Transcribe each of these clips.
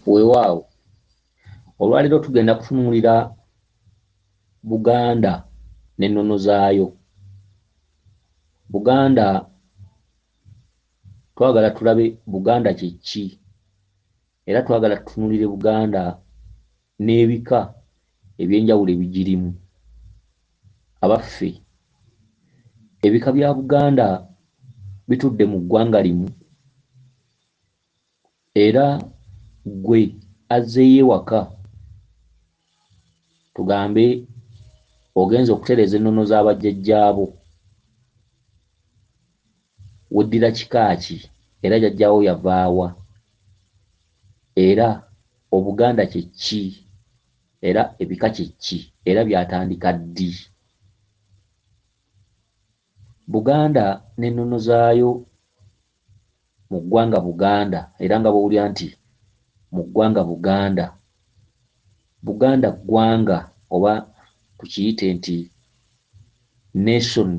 Weewaawo olwaleero tugenda kutunuulira Buganda n'ennono zaayo. Buganda twagala tulabe Buganda kye ki, era twagala tutunuulire Buganda n'ebika eby'enjawulo ebigirimu. Abaffe ebika bya Buganda bitudde mu ggwanga limu, era ggwe azzeeyo ewaka tugambe ogenza okutereeza ennono z'abajjajjaabo, weddira kika ki era jjajjaawo yava wa, era Obuganda kye ki, era ebika kye ki, era byatandika ddi. Buganda n'ennono zaayo mu ggwanga Buganda, era nga bw'owulira nti mu ggwanga Buganda, Buganda ggwanga oba tukiyite nti nation,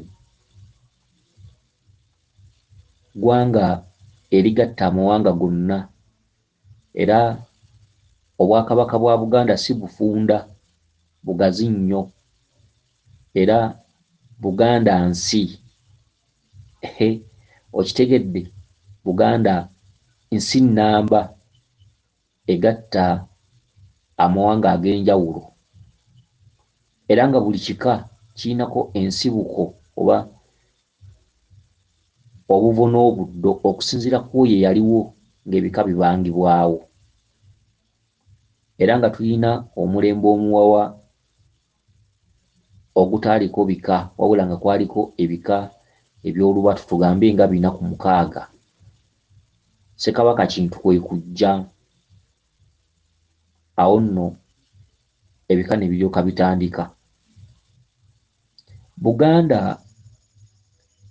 ggwanga erigatta amawanga gonna, era Obwakabaka bwa Buganda si bufunda, bugazi nnyo, era Buganda nsi. Okitegedde? Buganda nsi nnamba egatta amawanga ag'enjawulo, era nga buli kika kirinako ensibuko oba obuvo n'obuddo okusinziira ku oyo eyaliwo ng'ebika bibangibwawo, era nga tulina omulembe omuwawa ogutaaliko bika wabula nga kwaliko ebika eby'olubatu tugambe nga 406. Ssekabaka Kintu kwe kujja, awo nno ebika ne biryoka bitandika. Buganda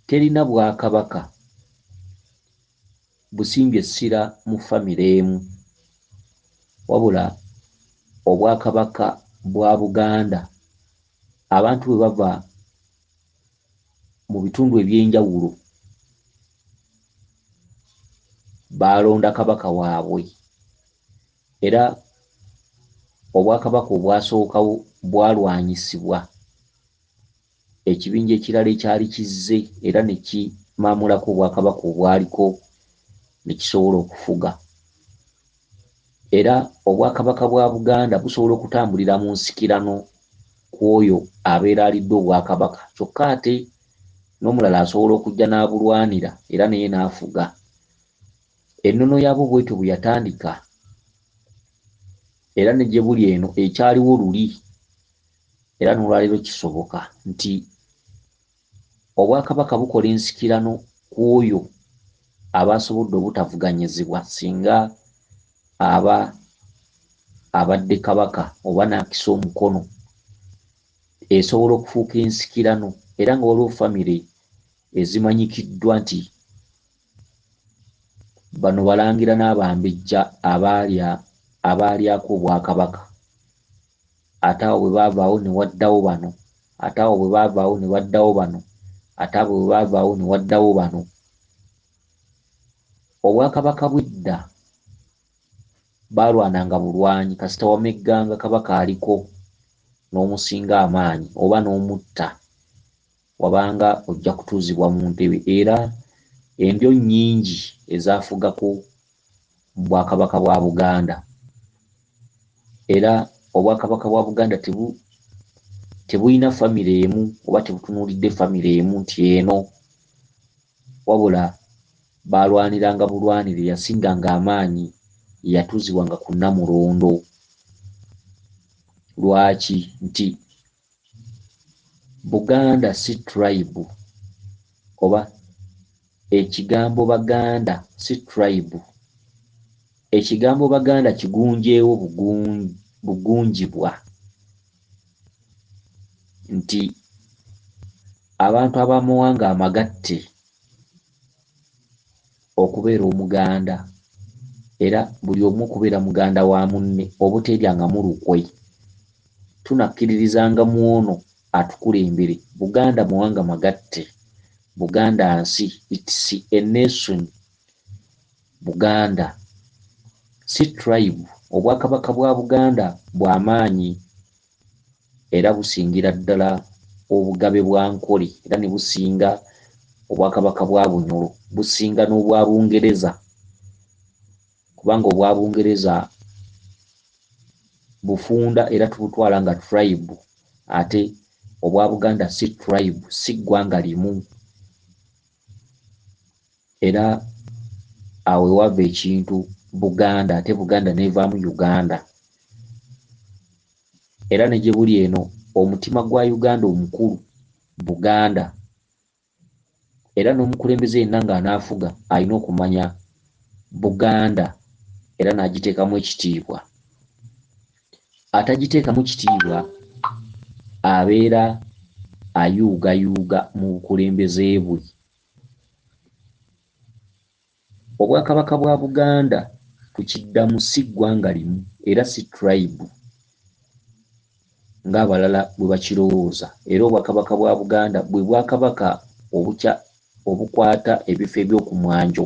terina bwakabaka busimbye essira mu famire emu, wabula Obwakabaka bwa Buganda abantu bwe bava mu bitundu eby'enjawulo baalonda kabaka waabwe, era Obwakabaka obwasookawo bwalwanyisibwa ekibinja ekirala ekyali kizze era ne kimaamulako Obwakabaka obwaliko ne kisobola okufuga. Era Obwakabaka bwa Buganda busobola okutambulira mu nsikirano ku oyo abeera alidde Obwakabaka, kyokka ate n'omulala asobola okujja n'abulwanira era naye n'afuga. Ennono yaabwo bw'etyo bwe yatandika, era ne gye buli eno ekyaliwo luli, era n'olwaleero kisoboka nti Obwakabaka bukola ensikirano ku oyo aba asobodde obutavuganyizibwa singa aba abadde kabaka oba n'akisa omukono, esobola okufuuka ensikirano, era nga waliwo famire ezimanyikiddwa nti bano balangira n'abambejja abaalyako Obwakabaka, ate awo bwe baavaawo ne waddawo bano, ate awo bwe baavaawo ne waddawo bano, ate abo bwe baavaawo ne waddawo bano. Obwakabaka bw'edda baalwananga bulwanyi, kasita wamegganga kabaka aliko n'omusinga amaanyi oba n'omutta, wabanga ojja kutuuzibwa mu ntebe, era endyo nnyingi ezaafugako Bwakabaka bwa Buganda. Era Obwakabaka bwa Buganda tebulina famire emu oba tebutunuulidde famire emu nti eno, wabula baalwaniranga bulwanire, yasinganga amaanyi yatuuzibwanga ku Nnamulondo. Lwaki? Nti Buganda si tribe, oba ekigambo Baganda si tribe. Ekigambo Baganda kigunjeewo bugungibwa, nti abantu ab'amawanga amagatte okubeera Omuganda, era buli omu okubeera muganda wa munne obuteeryanga mulukwe. Tunakkiririzanga mu ono atukulembere. Buganda mawanga magatte, Buganda nsi, it's a nation. Buganda si tribe obwakabaka bwa Buganda bw'amaanyi era busingira ddala obugabe bwa Nkole era ne businga obwakabaka bwa Bunyoro, businga n'obwa Bungereza kubanga obwa Bungereza bufunda era tubutwala nga tribe ate obwa Buganda si tribe, si ggwanga limu. Era awo wava ekintu Buganda ate Buganda nevaamu Uganda. Era ne gye buli eno omutima gwa Uganda omukulu Buganda. Era n'omukulembeze yenna ng'anaafuga alina okumanya Buganda era n'agiteekamu ekitiibwa. Atagiteekamu kitiibwa abeera ayuugayuuga mu bukulembeze bwe. Obwakabaka bwa Buganda tukiddamu si ggwanga limu era si tribe ng'abalala bwe bakirowooza. Era obwakabaka bwa Buganda bwe bwakabaka obukwata ebifo eby'oku mwanjo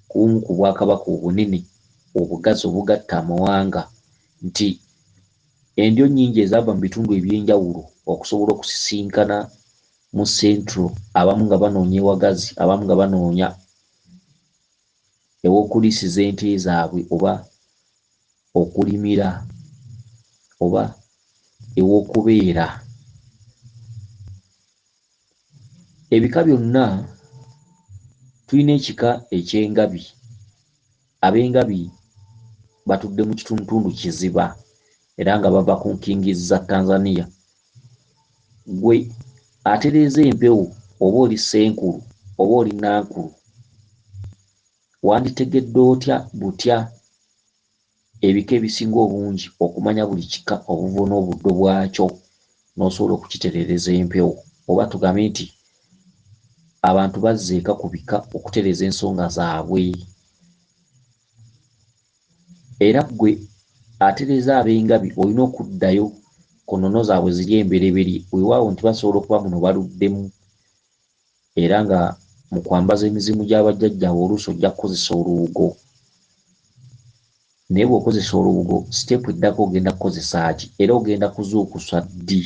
kumu ku bwakabaka obunene obugazi obugatta amawanga, nti endyo nnyingi ezaava mu bitundu eby'enjawulo okusobola okusisinkana mu Central, abamu nga banoonya ewagazi, abamu nga banoonya ew'okuliisiza ente zaabwe oba okulimira oba ew'okubeera. Ebika byonna tulina ekika eky'engabi. Ab'engabi batudde mu kitundutundu kiziba era nga bava ku nkingizi za Tanzania. Gwe atereeza empewo oba oli Ssenkulu oba oli Nankulu wanditegedde otya butya ebika ebisinga obungi okumanya buli kika obuvo n'obuddo bwakyo n'osobola okukitereereza empewo, oba tugambe nti abantu bazza eka ku bika okutereeza ensonga zaabwe. Era gwe atereeza ab'engabi olina okuddayo ku nnono zaabwe ziri embereberye weewaawo nti basobola okuba muno baluddemu era nga mu kwambaza emizimu gy'abajjajjaabwe oluusi ojja kukozesa olubugo. Naye bw'okozesa olubugo siteepu eddako ogenda kukozesa ki? Era ogenda kuzuukusa ddi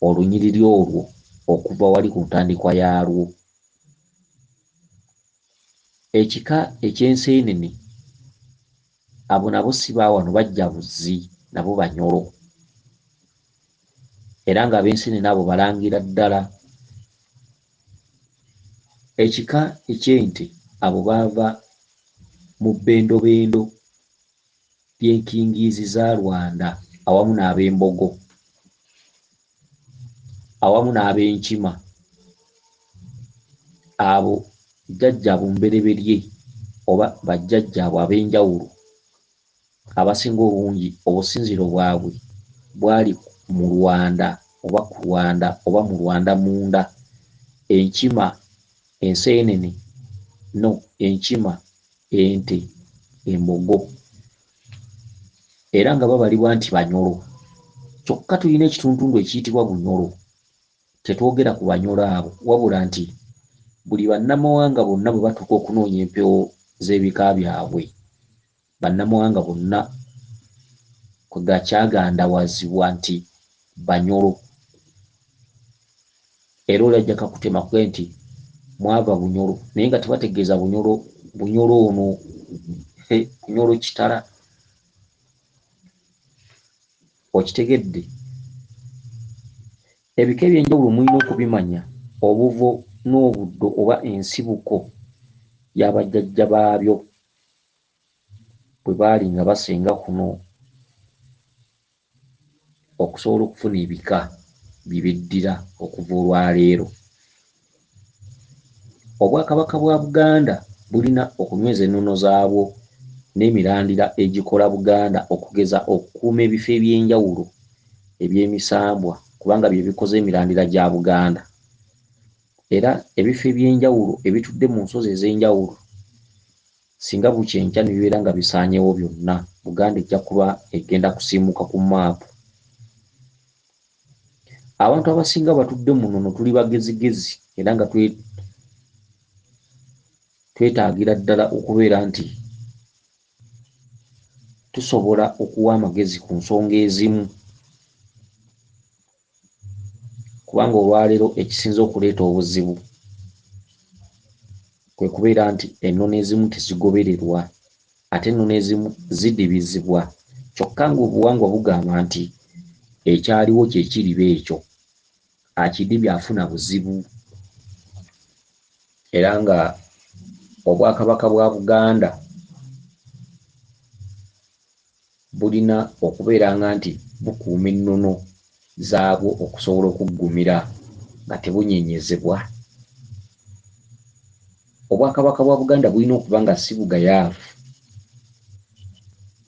olunyiriri olwo okuva wali ku ntandikwa yaalwo. Ekika eky'enseenene abo nabo si baawano bajja Buzzi, nabo Banyoro. Era nga ab'enseenene abo balangira ddala. Ekika eky'ente abo baava mu bbendobendo ly'enkingiizi za Rwanda awamu n'ab'Embogo awamu n'ab'Enkima. Abo jjajjaabwe omubereberye oba bajjajjaabwe ab'enjawulo abasinga obungi obusinziro bwabwe bwali mu Rwanda oba ku Rwanda oba mu Rwanda munda. Enkima, enseenene, enkima, ente, embogo. Era nga babalibwa nti Banyoro. Kyokka tulina ekitundutundu ekiyitibwa Bunyoro. Tetwogera ku Banyoro abo wabula nti buli bannamawanga bonna bwe batuuka okunoonya empewo z'ebika byabwe, bannamawanga bonna kwe gakyagandawazibwa nti Banyoro. Era oli ajja kakutema kwe nti mwava Bunyoro naye nga tebategeeza Bunyoro ono Bunyoro kitala. Okitegedde? Ebika eby'enjawulo mulina okubimanya obuvo n'obuddo oba ensibuko y'abajjajja baabyo bwe baali nga basenga kuno okusobola okufuna ebika bye beddira okuva olwaleero. Obwakabaka bwa Buganda bulina okunyweza ennono zaabwo n'emirandira egikola Buganda okugeza okukuuma ebifo eby'enjawulo eby'emisambwa kubanga bye bikoze emirandira gya Buganda. Era ebifo eby'enjawulo ebitudde mu nsozi ez'enjawulo singa bukyenkya ne bibeera nga bisaanyeewo byonna, Buganda ejja kuba egenda kusiimuka ku maapu. Abantu abasinga batudde mu nnono tuli bagezigezi era nga twetaagira ddala okubeera nti tusobola okuwa amagezi ku nsonga ezimu, kubanga olwaleero ekisinza okuleeta obuzibu kwe kubeera nti ennono ezimu tezigobererwa, ate ennono ezimu zidibizibwa, kyokka ng'obuwangwa bugamba nti ekyaliwo kye kiriba ekyo, akidibye afuna buzibu. Era nga obwakabaka bwa Buganda bulina okubeera nga nti bukuuma ennono zaabwo okusobola okuggumira nga tebunyenyezebwa. Obwakabaka bwa Buganda bulina okuba nga si bugayaavu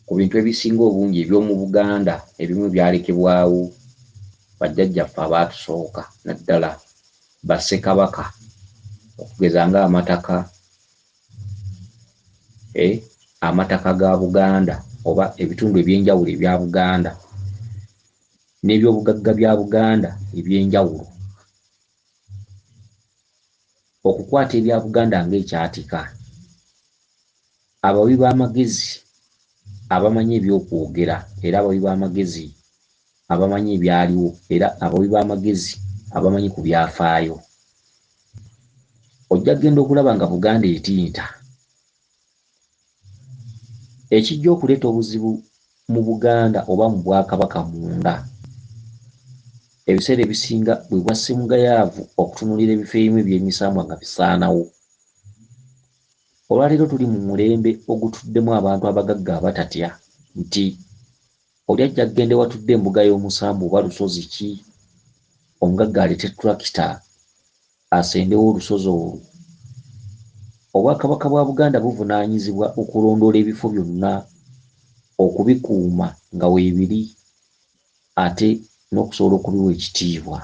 ku bintu ebisinga obungi eby'omu Buganda. Ebimu byalekebwawo bajjajjaffe abaatusooka, naddala bassekabaka, okugeza ng'amataka, amataka ga Buganda oba ebitundu ebyenjawulo ebya Buganda n'ebyobugagga bya Buganda ebyenjawulo, okukwata ebya Buganda ng'ekyatika. Abawi b'amagezi abamanyi ebyokwogera era abawi b'amagezi abamanyi ebyaliwo era abawi b'amagezi abamanyi ku byafaayo, ojja kgenda okulaba nga Buganda etinta. Ekijja okuleeta obuzibu mu Buganda oba mu Bwakabaka munda, ebiseera ebisinga bwe bwasse mugayaavu okutunuulira ebifo ebimu eby'emisambwa nga bisaanawo. Olwaleero tuli mu mulembe ogutuddemu abantu abagagga abatatya nti oli ajja kgenda watudde embuga y'omusambu oba lusozi ki, omugagga alete tulakita asendewo olusozi olwo. Obwakabaka bwa Buganda buvunaanyizibwa okulondoola ebifo byonna, okubikuuma nga weebiri, ate n'okusobola okubiwa ekitiibwa.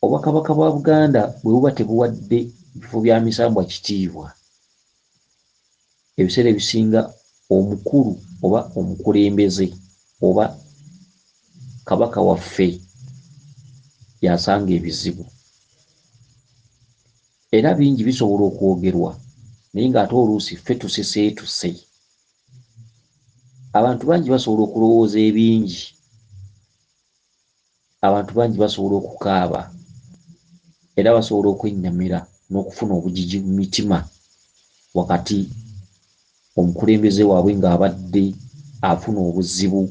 Obwakabaka bwa Buganda bwe buba tebuwadde bifo bya misambwa kitiibwa, ebiseera ebisinga omukulu oba omukulembeze oba kabaka waffe yasanga ebizibu. Era bingi bisobola okwogerwa naye ng'ate oluusi ffe tuseseetuse. Abantu bangi basobola okulowooza ebingi, abantu bangi basobola okukaaba era basobola okwennyamira n'okufuna obujiji mu mitima wakati omukulembeze waabwe ng'abadde afuna obuzibu.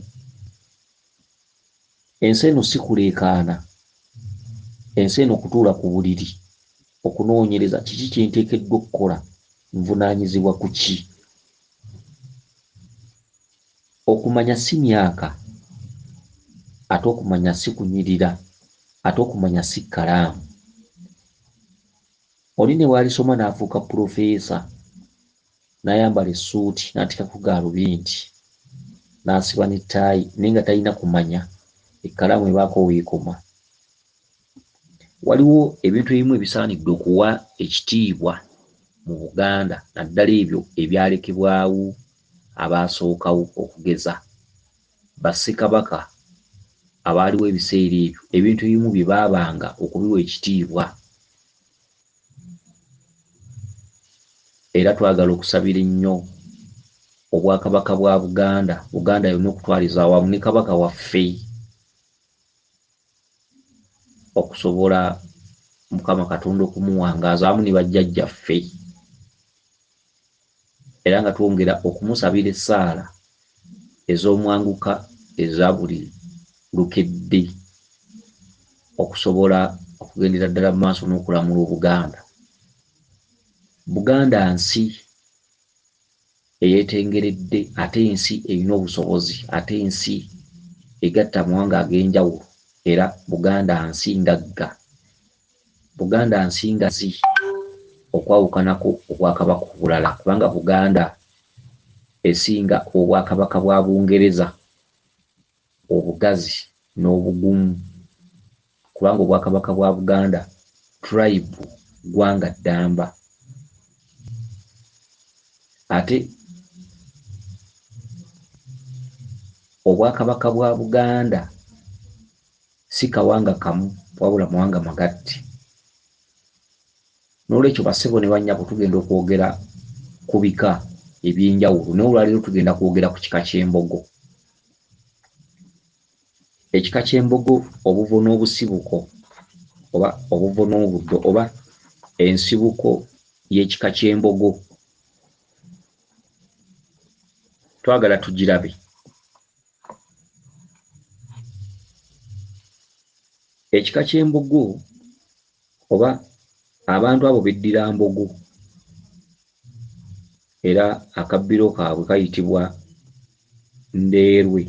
Ensi eno si kuleekaana, ensi eno kutuula ku buliri okunoonyereza kiki kye nteekeddwa okukola, nvunaanyizibwa ku ki. Okumanya si myaka, ate okumanya si kunyirira, ate okumanya si kkalaamu. Oli ne bw'alisoma n'afuuka pulofeesa n'ayambala essuuti n'ateekako gaalubindi n'asiba n'ettaayi naye nga talina kumanya, ekkalaamu ebaako weekoma. Waliwo ebintu ebimu ebisaanidde okuwa ekitiibwa mu Buganda, naddala ebyo ebyalekebwawo abaasookawo, okugeza bassekabaka abaaliwo ebiseera ebyo. Ebintu ebimu bye baabanga okubiwa ekitiibwa. Era twagala okusabira ennyo Obwakabaka bwa Buganda, Buganda yonna okutwaliza awamu ne kabaka waffe okusobola Mukama Katonda okumuwangaaza awamu ne bajjajjaffe, era nga twongera okumusabira essaala ez'omwanguka eza buli lukedde okusobola okugendera ddala mu maaso n'okulamula Obuganda. Buganda nsi eyeetengeredde, ate ensi erina obusobozi, ate ensi egatta amawanga ag'enjawulo, era Buganda nsi ngagga. Buganda nsi ngazi okwawukanako obwakabaka obulala, kubanga Buganda esinga obwakabaka bwa Bungereza obugazi n'obugumu, kubanga obwakabaka bwa Buganda tribe, ggwanga ddamba. Ate obwakabaka bwa Buganda si kawanga kamu wabula mawanga magatte. N'olwekyo bassebo ne bannyabo tugenda okwogera ku bika ebyenjawulo naye olwaleero tugenda kwogera ku kika ky'embogo. Ekika ky'embogo obuvo n'obusibuko oba obuvo n'obuddo oba ensibuko y'ekika ky'embogo twagala tugirabe. Ekika ky'embogo oba abantu abo beddira mbogo era akabbiro kaabwe kayitibwa ndeerwe.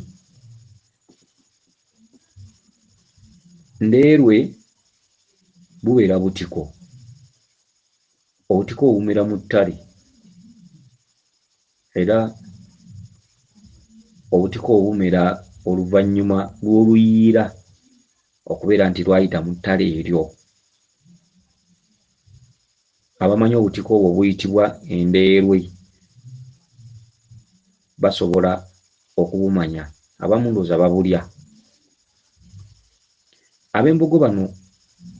Ndeerwe bubeera butiko, obutiko obumera mu ttale era obutiko obumera oluvannyuma lw'oluyiira okubeera nti lwayita mu ttale eryo. Abamanyi obutiko obwo buyitibwa endeerwe basobola okubumanya, abamu ndowooza babulya. Ab'embogo bano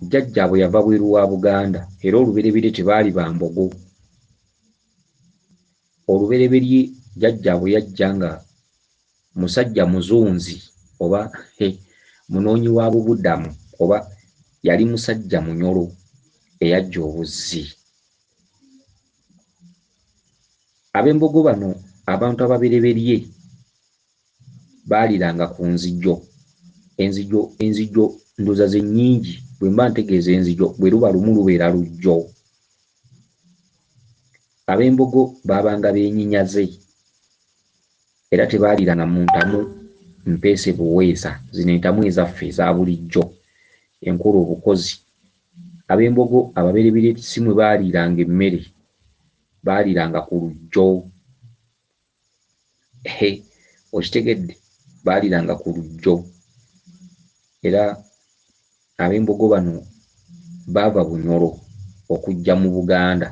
jjajjaabwe yava bweru wa Buganda era olubereberye tebaali ba mbogo. Olubereberye jjajjaabwe yajja nga musajja muzunzi oba munoonyi wa bubuddamu oba yali musajja munyolo eyajja obuzzi. Ab'embogo bano abantu ababereberye baaliranga ku nzijjo. Enzijjo ndowooza ze nnyingi, bwe mba ntegeeza enzijjo bwe luba lumu lubeera lujjo. Ab'embogo baabanga beenyinyaze era tebaaliranga mu ntamu mpeese buweesa, zino entamu ezaffe eza bulijjo enkola obukozi. Ab'embogo ababereberye si mwe baaliranga emmere, baaliranga ku lujjo. Okitegedde? Baaliranga ku lujjo era ab'embogo bano baava Bunyoro okujja mu Buganda.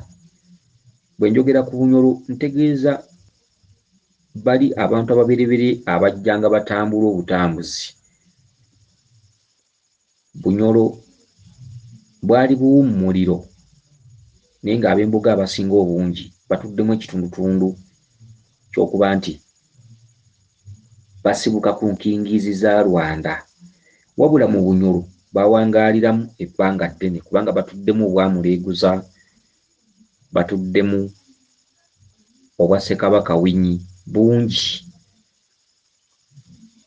Bwe njogera ku Bunyoro ntegeeza bali abantu ababereberye abajjanga batambula obutambuzi. Bunyoro bwali buwummuliro naye ng'ab'embogo abasinga obungi batuddemu ekitundutundu ky'okuba nti basibuka ku nkingiizi za Rwanda, wabula mu Bunyoro bawangaaliramu ebbanga ddene kubanga batuddemu obwamuleeguza, batuddemu obwa Ssekabaka Winyi bungi.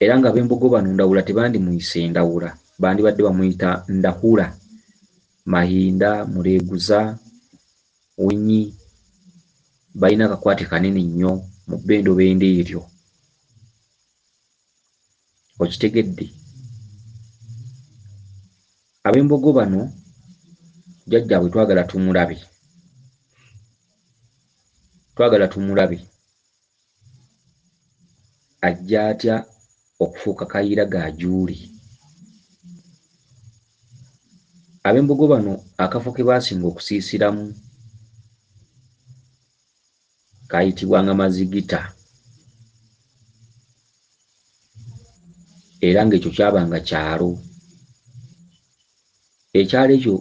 Era nga ab'embogo bano Ndawula tebandimuyise Ndawula, bandibadde bamuyita Ndahula. Mahinda, Muleeguza, Winyi balina akakwate kanene nnyo mu bbendobendo eryo. Okitegedde? Ab'embogo bano jjajjaabwe twagala tumulabe ajja atya okufuuka Kayiira Gajuule. Ab'embogo bano akafo ke baasinga okusiisiramu kayitibwanga Mazigita era ng'ekyo kyabanga kyalo. Ekyalo ekyo,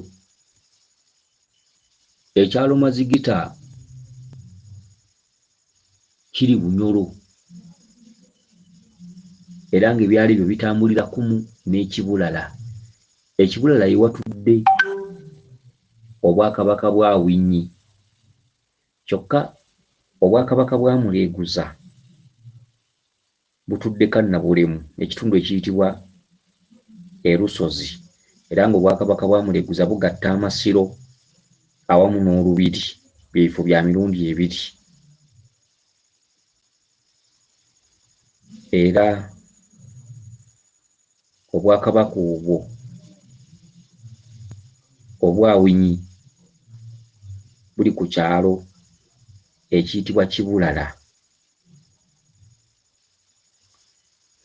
ekyalo Mazigita kiri Bunyoro era ng'ebyalo ebyo bitambulira kumu n'Ekibulala. Ekibulala ye watudde obwakabaka bwa Winyi, kyokka obwakabaka bwa Muleeguza butudde Kannabulemu, ekitundu ekiyitibwa Erusozi, era ng'obwakabaka bwa Muleeguza bugatta Amasiro awamu n'Olubiri, byebifo bya mirundi ebiri. Era obwakabaka obwo obwa Winyi buli ku kyalo ekiyitibwa Kibulala.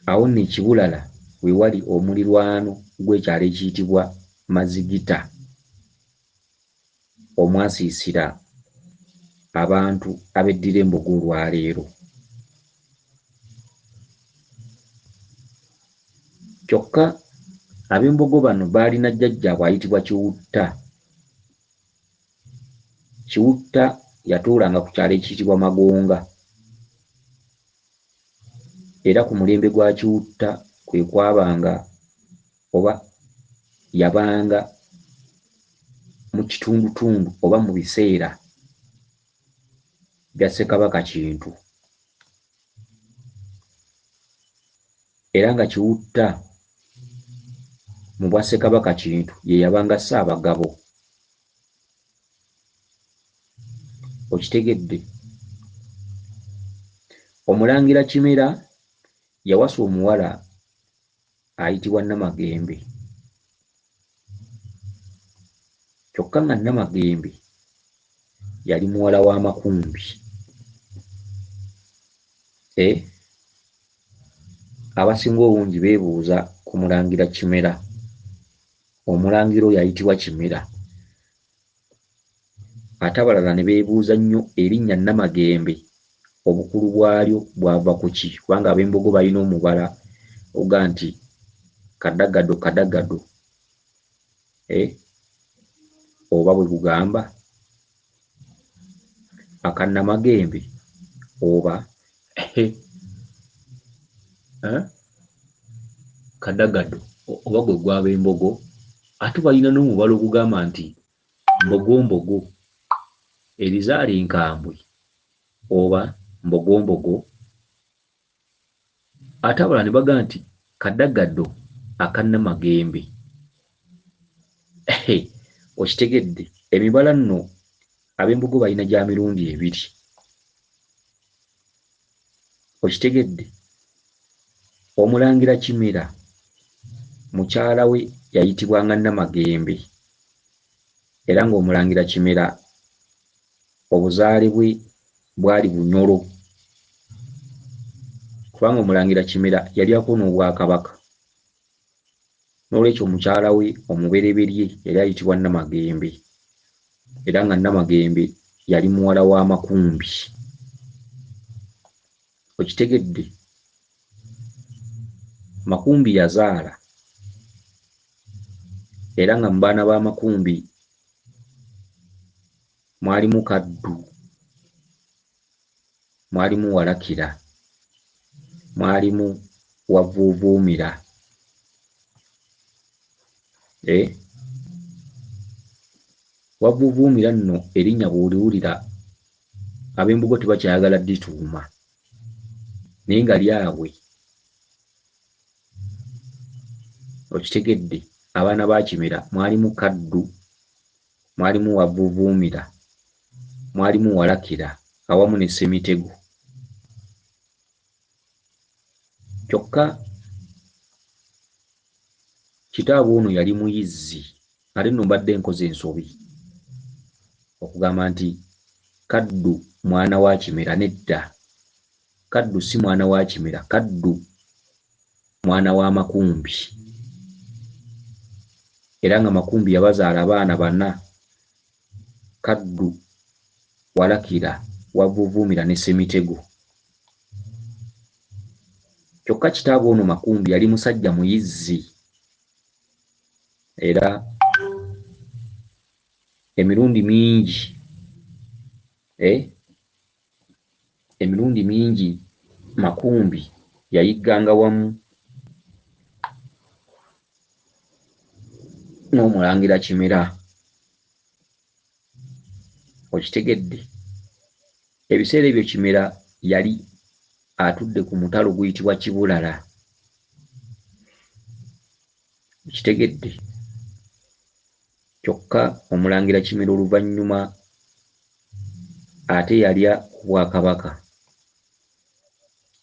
Awo nno Kibulala we wali omulirwano gw'ekyalo ekiyitibwa Mazigita omwasiisira abantu abeddira embogo olwaleero. Kyokka ab'embogo bano baalina jjajjaabwe ayitibwa Kiwutta. Kiwutta yatuulanga ku kyalo ekiyitibwa Magonga era ku mulembe gwa Kiwutta kwe kwabanga oba yabanga mu kitundutundu oba mu biseera bya Ssekabaka Kintu, era nga Kiwutta mu bwa Ssekabaka Kintu ye yabanga Ssaabagabo. Okitegedde? Omulangira Kimera yawasa omuwala ayitibwa Namagembe, kyokka nga Namagembe yali muwala wa Makumbi. Abasinga obungi beebuuza ku mulangira Kimera. Omulangira oyo ayitibwa Kimera, ate abalala ne beebuuza nnyo erinnya Namagembe obukulu bwalyo bwava ku ki, kubanga ab'Embogo balina omubala oga nti kadagado kadagado, oba bwe bugamba akannamagembe oba kadagado oba gwe gwaba Embogo. Ate balina n'omubala ogugamba nti mbogombogo, erizaala enkambwe oba mbogombogo. Ate abalala ne bagaa nti kadagado akannamagembe. Okitegedde? Emibala nno ab'Embogo balina gya mirundi ebiri. Okitegedde? Omulangira Kimera mukyala we yayitibwanga Namagembe, era ng'omulangira Kimera obuzaale bwe bwali Bunyoro, kubanga omulangira Kimera yalyako n'Obwakabaka. N'olwekyo mukyala we omubereberye yali ayitibwa Namagembe, era nga Namagembe yali muwala wa Makumbi. Okitegedde? Makumbi yazaala, era nga mu baana ba Makumbi mwalimu Kaddu, mwalimu Walakira, mwalimu Wavuuvuumira. Wavuuvuumira nno erinnya bw'oliwulira ab'Embogo tebakyayagala ddituuma, naye nga lyabwe. Okitegedde? Abaana ba Kimera mwalimu Kaddu, mwalimu Wavuuvuumira, mwalimu Walakira awamu ne Ssemitego. Kyokka kitaabwe ono yali muyizzi. Ate nno mbadde nkoze ensobi okugamba nti Kaddu mwana wa Kimera. Nedda, Kaddu si mwana wa Kimera, Kaddu mwana wa Makumbi, era nga Makumbi yabazaala abaana bana: Kaddu, Walakira, Wavuuvuumira ne Ssemitego. Kyokka kitaabwe ono Makumbi yali musajja muyizzi, era emirundi mingi Makumbi yayigganga wamu n'omulangira Kimera. Okitegedde? Ebiseera ebyo Kimera yali atudde ku mutalo guyitibwa Kibulala. Okitegedde? Kyokka omulangira Kimera oluvannyuma ate yalya Obwakabaka.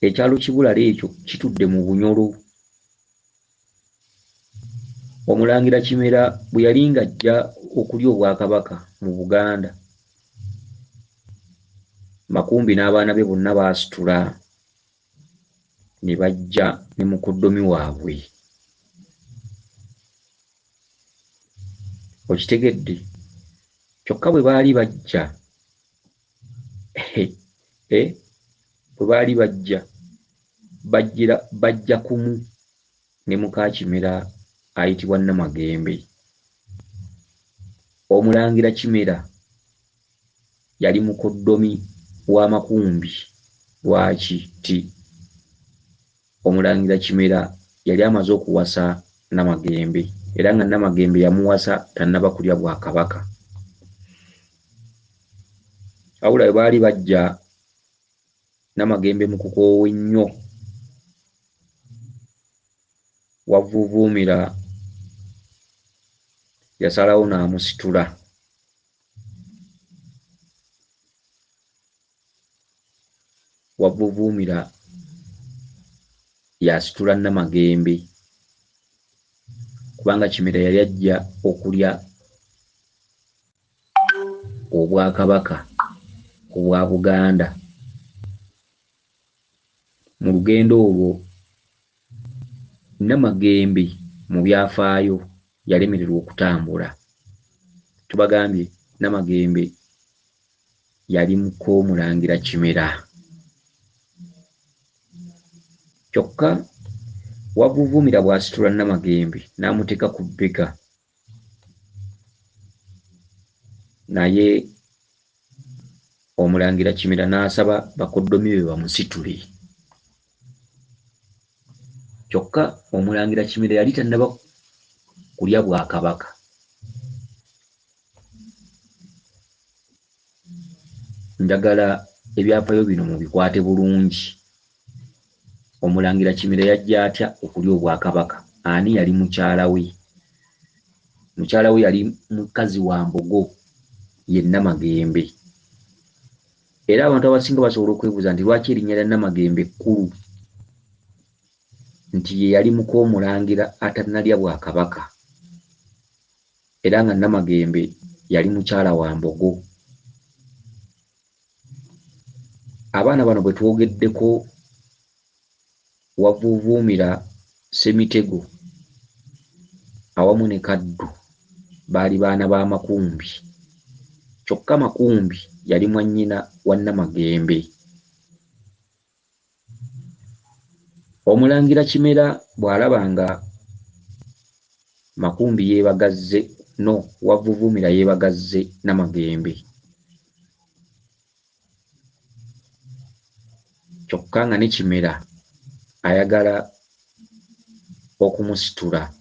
Ekyalo Kibulala ekyo kitudde mu Bunyoro. Omulangira Kimera bwe yali ng'ajja okulya Obwakabaka mu Buganda, Makumbi n'abaana be bonna baasitula ne bajja ne mukoddomi waabwe. Okitegedde? Kyokka bwe baali bajja bajja kumu ne muka Kimera ayitibwa Namagembe. Omulangira Kimera yali mukoddomi wa Makumbi. Lwaki ti? Omulangira Kimera yali amaze okuwasa Namagembe era nga Namagembe yamuwasa tannaba kulya Bwakabaka. Wabula bwe baali bajja Namagembe mu kukoowa ennyo, Wavuuvuumira yasalawo n'amusitula. Wavuuvuumira yasitula Namagembe kubanga Kimera yali ajja okulya Obwakabaka obwa Buganda. Mu lugendo olwo Namagembe mu byafaayo yalemererwa okutambula. Tubagambye Namagembe yali muko Omulangira Kimera. Kyokka Wavuuvuumira bw'asitula Namagembe n'amuteeka ku bbega, naye Omulangira Kimera n'asaba bakoddomi be bamusitule. Kyokka Omulangira Kimera yali tannaba kulya Bwakabaka. Njagala ebyafaayo bino mubikwate bulungi. Omulangira Kimera yajja atya okulya Obwakabaka? Ani yali mukyala we? Mukyala we yali mukazi wa Mbogo, ye Namagembe. Era abantu abasinga basobola okwebuuza nti lwaki erinnya lya Namagembe kkulu? Nti ye yali muko Omulangira atannalya Bwakabaka era nga Namagembe yali mukyala wa Mbogo. Abaana bano bwe twogeddeko, Wavuuvuumira, Ssemitego awamu ne Kaddu baali baana ba Makumbi. Kyokka Makumbi yali mwannyina wa Namagembe. Omulangira Kimera bw'alaba nga Makumbi yeebagazze, Wavuuvuumira yeebagazze Namagembe, kyokka nga ne Kimera ayagala okumusitula.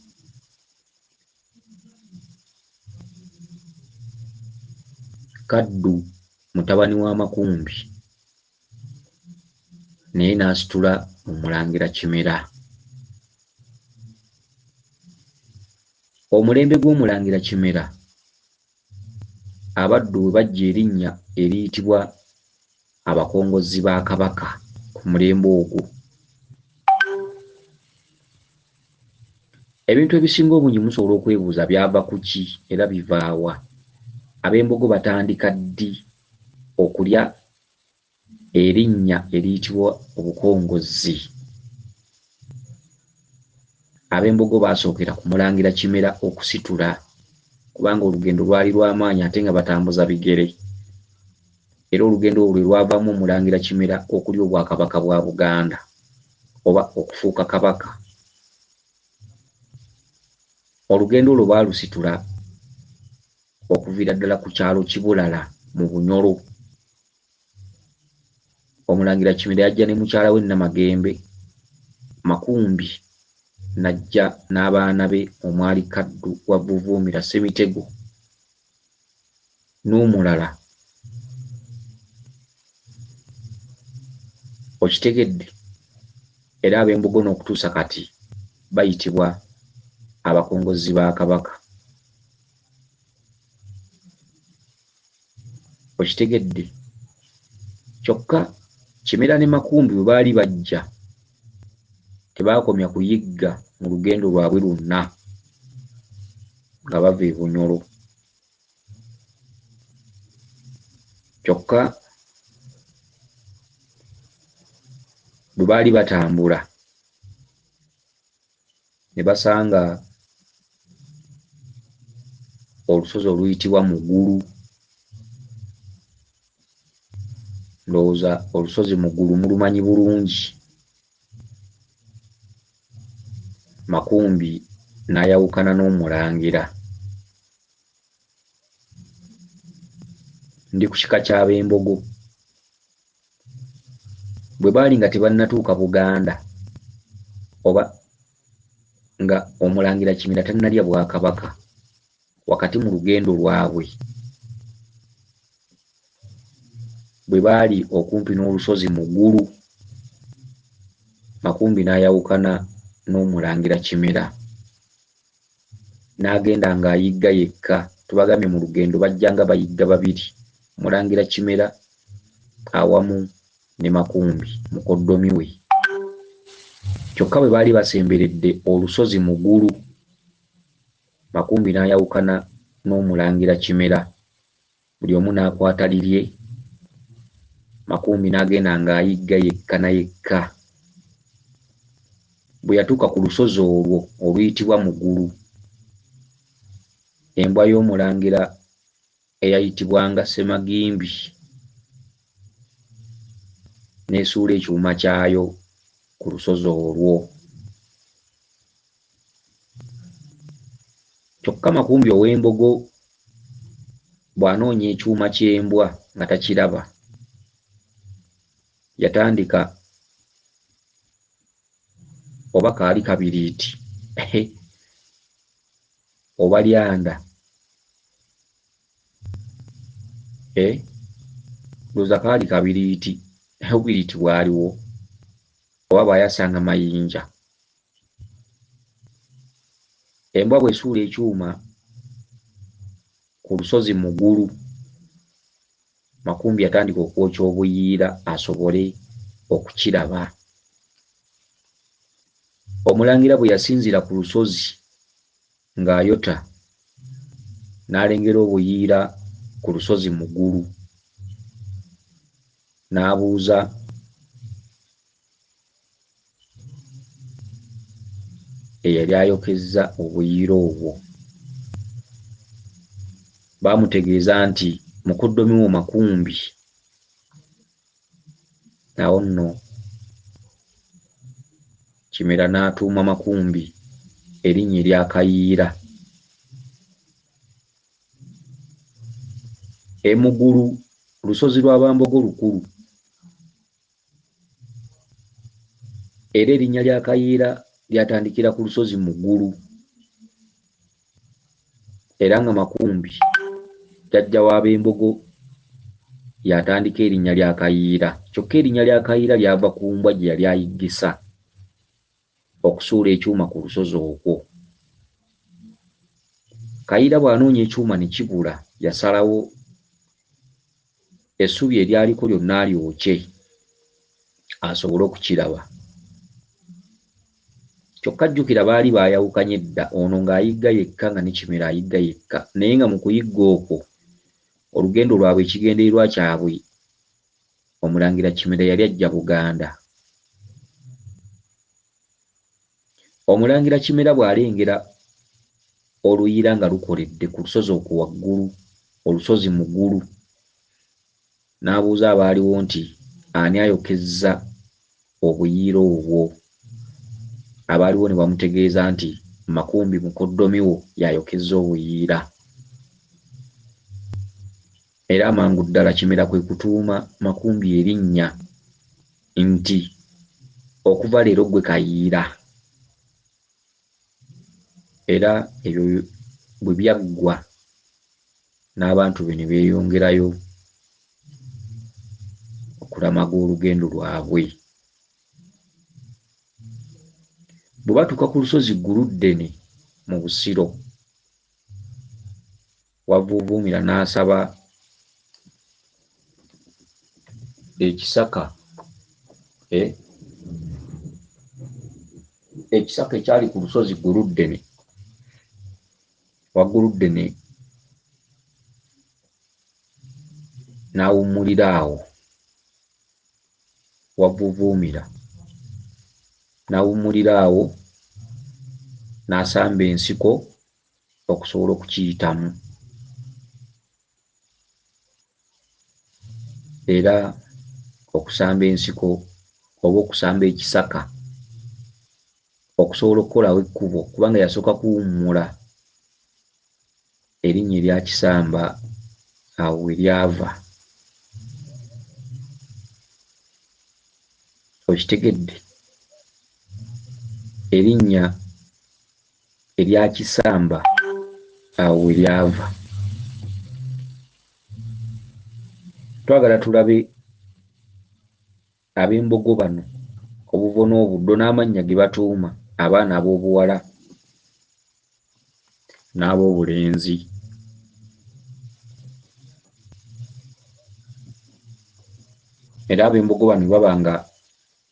Kaddu mutabani wa Makumbi naye n'asitula Omulangira Kimera. Omulembe gw'Omulangira Kimera abaddu we bajja erinnya eriyitibwa abakongozzi ba Kabaka ku mulembe ogwo. Ebintu ebisinga obungi musobola okwebuuza byava ku ki era bivaawa? Ab'Embogo batandika ddi okulya erinnya eriyitibwa obukongozzi? Ab'Embogo baasookera ku Mulangira Kimera okusitula kubanga olugendo lwali lw'amaanyi ate nga batambuza bigere. Era olugendo olwo lwe lwavaamu Omulangira Kimera okulya Obwakabaka bwa Buganda oba okufuuka kabaka. Olugendo olwo baalusitula okuviira ddala ku kyalo Kibulala mu Bunyoro. Omulangira Kimera yajja ne mukyala we Namagembe, Makumbi n'ajja n'abaana be omwali Kaddu, Wavuuvuumira, Ssemitego n'omulala. Okitegedde? Era ab'Embogo n'okutuusa kati bayitibwa abakongozzi ba Kabaka. Okitegedde? Kyokka Kimera ne Makumbi bwe baali bajja tebaakomya kuyigga mu lugendo lwabwe lwonna nga bava e Bunyoro. Kyokka bwe baali batambula ne basanga olusozi oluyitibwa Mugulu. Ndowooza olusozi Mugulu mulumanyi bulungi. Makumbi n'ayawukana n'Omulangira. Ndi ku kika ky'Ab'Embogo. Bwe baali nga tebannatuuka Buganda, oba nga Omulangira Kimera tannalya Bwakabaka wakati mu lugendo lwabwe bwe baali okumpi n'olusozi Mugulu, Makumbi n'ayawukana n'Omulangira Kimera n'agenda ng'ayigga yekka. Tubagambye mu lugendo bajjanga bayigga babiri, Omulangira Kimera awamu ne Makumbi mukoddomi we. Kyokka bwe baali basemberedde olusozi Mugulu, Makumbi n'ayawukana n'Omulangira Kimera, buli omu n'akwata lirye. Makumbi n'agenda ng'ayigga yekka na yekka. Bwe yatuuka ku lusozi olwo oluyitibwa Mugulu, embwa y'Omulangira eyayitibwanga Ssemagimbi n'esuula ekyuma kyayo ku lusozi olwo. Kyokka Makumbi ow'Embogo bw'anoonya ekyuma ky'embwa nga takiraba, yatandika oba kaali kabiriiti oba lyanda, ndowooza kaali kabiriiti, obubiriiti bwaliwo, oba bw'ayasanga mayinja. Embwa bw'esuula ekyuma ku lusozi Mugulu, Makumbi yatandika okwokya obuyiira asobole okukiraba. Omulangira bwe yasinzira ku lusozi ng'ayota, n'alengera obuyiira ku lusozi Mugulu, n'abuuza eyali ayokezza obuyiira obwo. Baamutegeeza nti mukoddomi wo Makumbi. Awo nno Kimera n'atuuma Makumbi erinnya erya Kayiira. Mugulu lusozi lwa Bambogo lukulu, era erinnya lya Kayiira lyatandikira ku lusozi Mugulu, era nga Makumbi jjajja w'Abembogo yatandika erinnya lya Kayiira. Kyokka erinnya lya Kayiira lyava ku mbwa gye yali ayiggisa okusuula ekyuma ku lusozi okwo. Kayiira bw'anoonya ekyuma ne kibula, yasalawo essubi eryaliko lyonna alyokye asobole okukiraba. Kyokka jjukira baali baayawukanye dda, ono ng'ayigga yekka nga ne Kimera ayigga yekka, naye nga mu kuyigga okwo olugendo lwabwe ekigendererwa kyabwe Omulangira Kimera yali ajja Buganda. Omulangira Kimera bw'alengera oluyiira nga lukoledde ku lusozi okwo waggulu, olusozi Mugulu, n'abuuza abaaliwo nti ani ayokezza obuyiira obwo? Abaaliwo ne bamutegeeza nti Makumbi mukoddomi wo yayokezza obuyiira. Era amangu ddala Kimera kwe kutuuma Makumbi erinnya nti okuva leero gwe Kayiira. Era ebyo bwe byaggwa n'abantu be ne beeyongerayo okulamaga olugendo lwabwe. Bwe batuuka ku lusozi Guluddene mu Busiro, Wavuuvuumira n'asaba ekisaka ekisaka ekyali ku lusozi Guluddene, Wagguluddene n'awummulira awo. Wavuuvuumira n'awummulira awo n'asamba ensiko okusobola okukiyitamu. Era okusamba ensiko oba okusamba ekisaka okusobola okukolawo ekkubo, kubanga yasooka kuwummula, erinnya eryakisamba awo we lyava. Okitegedde? erinnya erya Kisamba awo we lyava. Twagala tulabe ab'Embogo bano obuvo n'obuddo n'amannya ge batuuma abaana ab'obuwala n'ab'obulenzi. Era ab'Embogo bano baba nga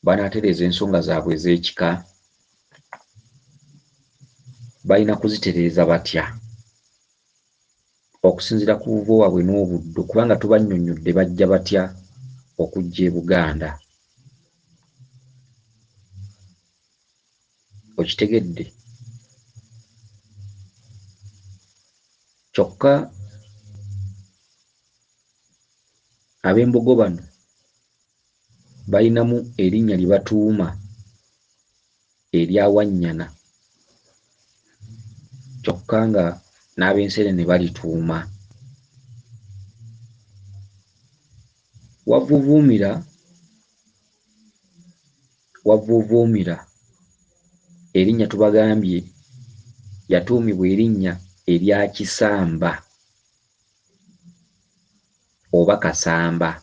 banaatereeza ensonga zaabwe ez'ekika balina kuzitereeza batya okusinziira ku buvo bwabwe n'obuddo, kubanga tubannyonnyodde bajja batya okujja e Buganda. Okitegedde? Kyokka ab'Embogo bano balinamu erinnya lye batuuma erya Wannyana, kyokka nga n'ab'Enserene balituuma. Wavuuvuumira erinnya tubagambye yatuumibwa erinnya erya Kisamba oba Kasamba.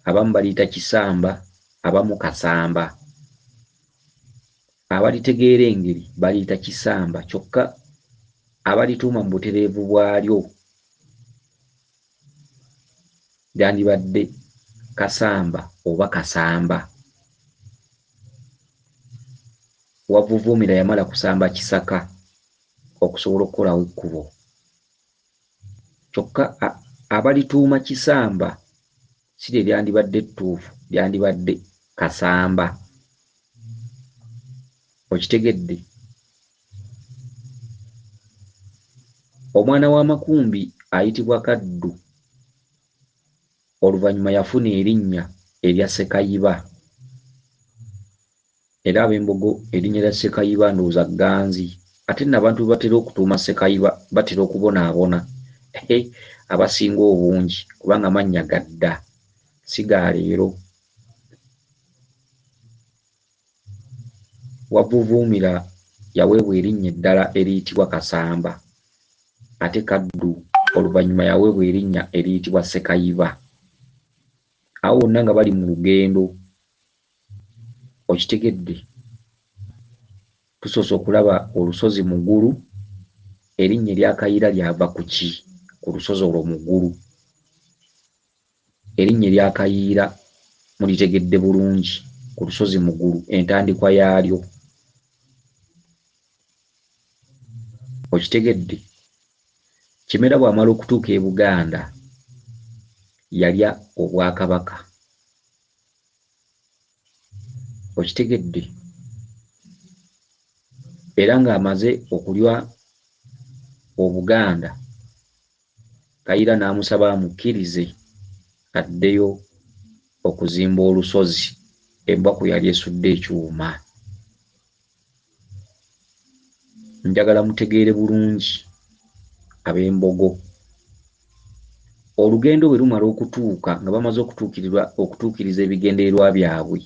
Abamu baliyita Kisamba, abamu Kasamba. Abalitegeera engeri baliyita Kisamba, kyokka abalituuma mu butereevu bwalyo lyandibadde Kasamba oba Kasamba. Wavuuvuumira yamala kusamba kisaka okusobola okukolawo ekkubo, kyokka abalituuma Kisamba si lye lyandibadde ettuufu, lyandibadde Kasamba. Okitegedde? Omwana wa Makumbi ayitibwa Kaddu, oluvannyuma yafuna erinnya erya Sekayiba. Era ab'Embogo erinnya lya Sekayiba ndowooza Ganzi, ate nno abantu batera okutuuma Sekayiba batera okubonaabona abasinga obungi, kubanga mannya gadda si ga leero. Wavuuvuumira yaweebwa erinnya eddala eriyitibwa Kasamba, ate Kaddu oluvannyuma yaweebwa erinnya eriyitibwa Sekayiba. Awo bonna nga bali mu lugendo. Okitegedde? Tusoose okulaba olusozi Mugulu, erinnya erya Kayira lyava ku ki ku lusozi olwo Mugulu? Erinnya erya Kayiira mulitegedde bulungi ku lusozi Mugulu, entandikwa yaalyo. Okitegedde? Kimera bw'amala okutuuka e Buganda yalya Obwakabaka. Okitegedde? Era ng'amaze okulya Obuganda, Kayiira n'amusaba amukkirize addeyo okuzimba olusozi embwa kwe yali esudde ekyuma. Njagala mutegeere bulungi ab'Embogo. Olugendo bwe lumala okutuuka nga bamaze okutuukiriza ebigendererwa byabwe,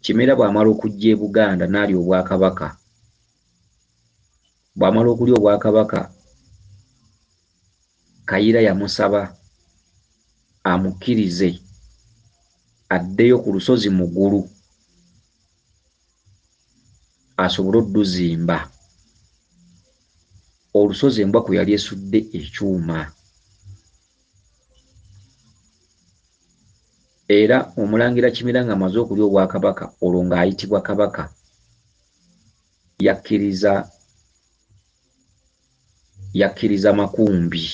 Kimera bw'amala okujja e Buganda n'alya Obwakabaka. Bw'amala okulya Obwakabaka, Kayiira yamusaba amukkirize addeyo ku lusozi Mugulu asobole odduzimba olusozi embwa kwe yali esudde ekyuma. Era Omulangira Kimera ng'amaze okulya Obwakabaka, olwo ng'ayitibwa Kabaka, yakkiriza Makumbi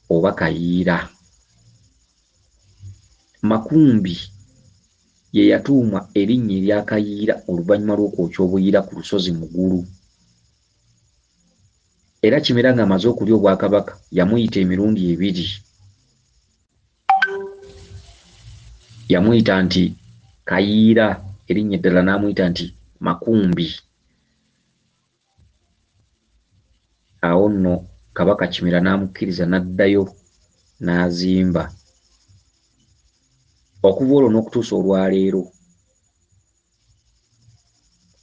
oba Kayiira. Makumbi ye yatuumwa erinnya erya Kayiira oluvannyuma lw'okwokya obuyira ku lusozi Mugulu. Era Kimera ng'amaze okulya Obwakabaka yamuyita emirundi ebiri. Yamuyita nti Kayiira, erinnya eddala n'amuyita nti Makumbi. Awo nno Kabaka Kimera n'amukkiriza n'addayo n'azimba. Okuva olwo n'okutuusa olwaleero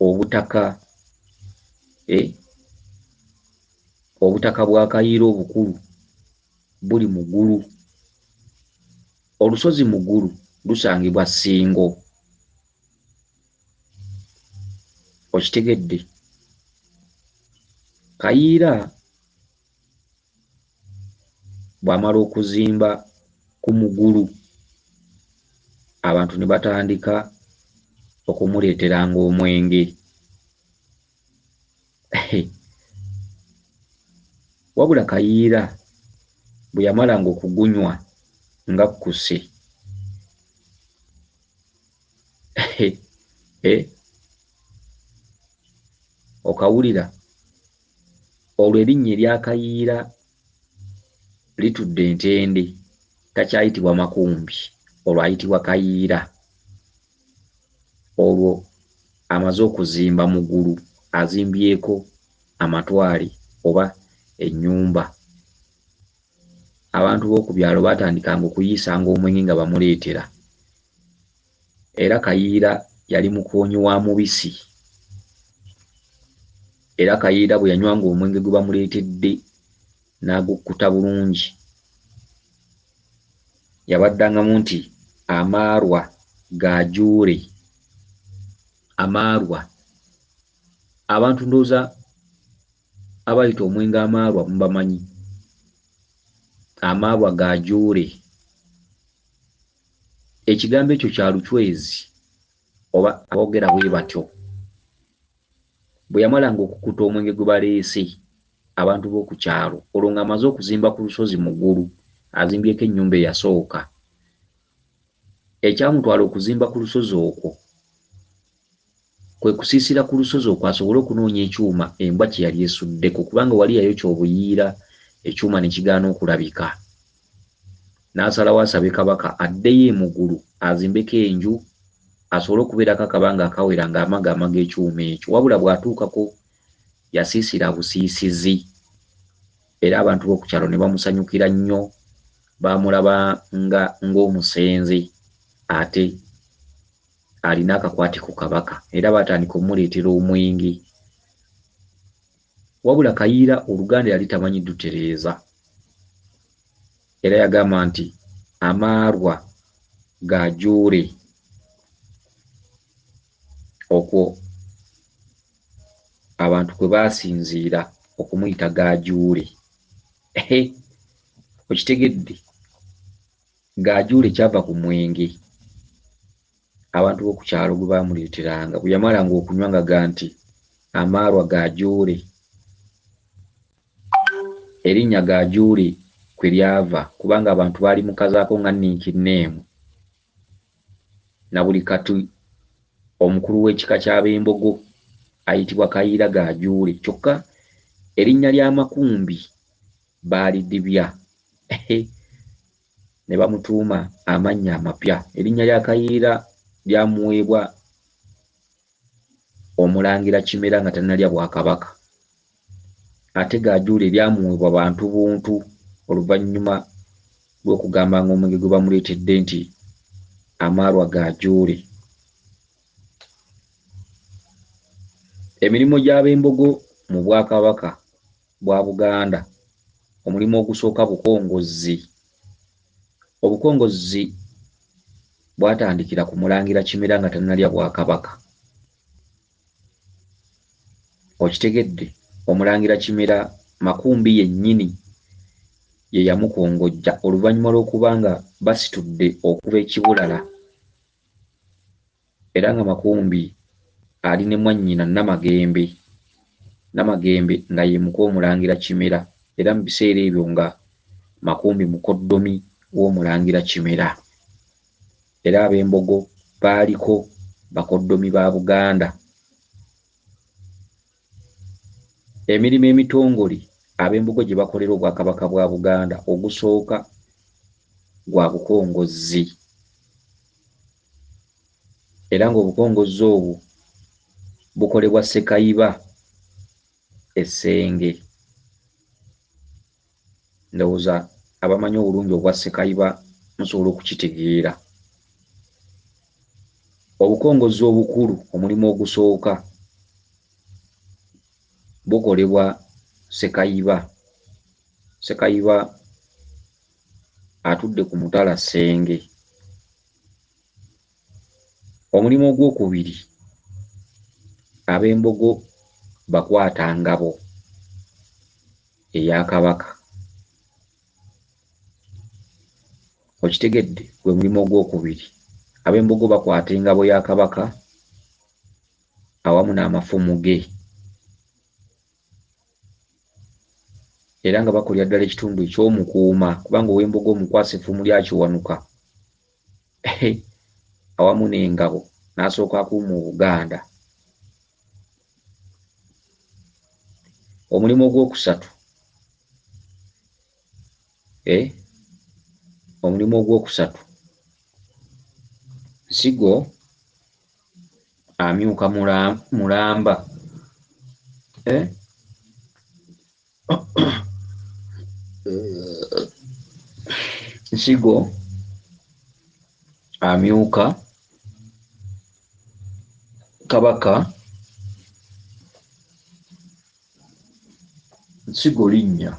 obutaka bwa Kayiira obukulu buli Mugulu. Olusozi Mugulu lusangibwa Ssingo. Okitegedde? Kayiira bw'amala okuzimba ku Mugulu, abantu ne batandika okumuleeteranga omwenge. Wabula Kayiira bwe yamalanga okugunywa nga kkuse, okawulira olwo erinnya erya Kayiira litudde entende, takyayitibwa Makumbi, olwo ayitibwa Kayiira. Olwo amaze okuzimba Mugulu, azimbyeko amatwale oba ennyumba. Abantu b'oku byalo baatandikanga okuyiisanga omwenge nga bamuleetera. Era Kayiira yali mukoonyi wa mubisi. Era Kayiira bwe yanywanga omwenge gwe bamuleetedde n'agukkuta bulungi, yabaddangamu nti amaarwa gaajuule. Amaarwa, abantu ndowooza abayita omwenge amaarwa mubamanyi. Amaarwa gaajuule, ekigambo ekyo kya Lucwezi oba aboogera bwe batyo. Bwe yamalanga okukkuta omwenge gwe baleese abantu b'oku kyalo, olwo ng'amaze okuzimba ku lusozi Mugulu, azimbyeko ennyumba eyasooka. Ekyamutwala okuzimba ku lusozi okwo kwe kusiisira ku lusozi okwo asobole okunoonya ekyuma embwa kye yali esuddeko, kubanga wali yayokya obuyiira, ekyuma ne kigaana okulabika. N'asalawo asabe Kabaka addeyo e Mugulu azimbeko enju asobole okubeerako akabanga akawera ng'amaga ekyuma ekyo. Wabula bw'atuukako yasiisira busiisizi, era abantu b'oku kyalo ne bamusanyukira nnyo, baamulaba ng'omusenze ate alina akakwate ku Kabaka, era baatandika okumuleetera omwenge. Wabula Kayiira Oluganda yali tamanyi dutereeza, era yagamba nti amaarwa gaajuule. Okwo abantu kwe baasinziira okumuyita gaajuule. Okitegedde? Gaajuule kyava ku mwenge abantu b'oku kyalo gwe baamuleeteranga. Bwe yamalanga okunywa nga nti amaarwa gaajuule. Erinnya gaajuule kwe lyava kubanga abantu baali mukazaako nga Ninkineemu, na buli kati omukulu w'ekika ky'Abembogo ayitibwa Kayiira Gaajuule, kyokka erinnya lya Makumbi baalidibya ne bamutuuma amannya amapya. Erinnya lya Kayiira lyamuweebwa Omulangira Kimera nga tannalya Bwakabaka, ate Gaajuule lyamuweebwa bantu buntu oluvannyuma lw'okugambanga omwenge gwe bamuleetedde nti amaarwa gaajuule. Emirimu gy'Abembogo mu Bwakabaka bwa Buganda, omulimu ogusooka bukongozzi. Obukongozzi bwatandikira ku Mulangira Kimera nga tannalya Bwakabaka. Okitegedde? Omulangira Kimera Makumbi yennyini ye yamukongojja oluvannyuma lw'okuba nga basitudde okuva e Kibulala, era nga Makumbi ali ne mwannyina Namagembe. Namagembe nga ye muko Omulangira Kimera, era mu biseera ebyo nga Makumbi mukoddomi w'Omulangira Kimera. Era Abembogo baaliko bakoddomi ba Buganda. Emirimu emitongole Abembogo gye bakolera Obwakabaka bwa Buganda, ogusooka gwa bukongozzi, era ng'obukongozzi obwo bukolebwa Ssekayiba Essenge. Ndowooza abamanyi obulungi obwa Ssekayiba musobola okukitegeera. Obukongozzi obukulu, omulimu ogusooka gukolebwa Sekayiba. Sekayiba atudde ku mutala Ssenge. Omulimu ogwokubiri, ab'Embogo bakwata ngabo eya Kabaka. Okitegedde? Gwe mulimu ogwokubiri, ab'Embogo bakwata engabo ya Kabaka awamu n'amafumu ge, era nga bakolera ddala ekitundu eky'omukuuma, kubanga ow'Embogo omukwasa effumu lyakiwanuka awamu n'engabo n'asooka akuuma Obuganda. Omulimu ogwokusatu, omulimu ogwokusatu, Nsigo amyuka Mulamba. Nsigo amyuka Kabaka. Nsigo linnya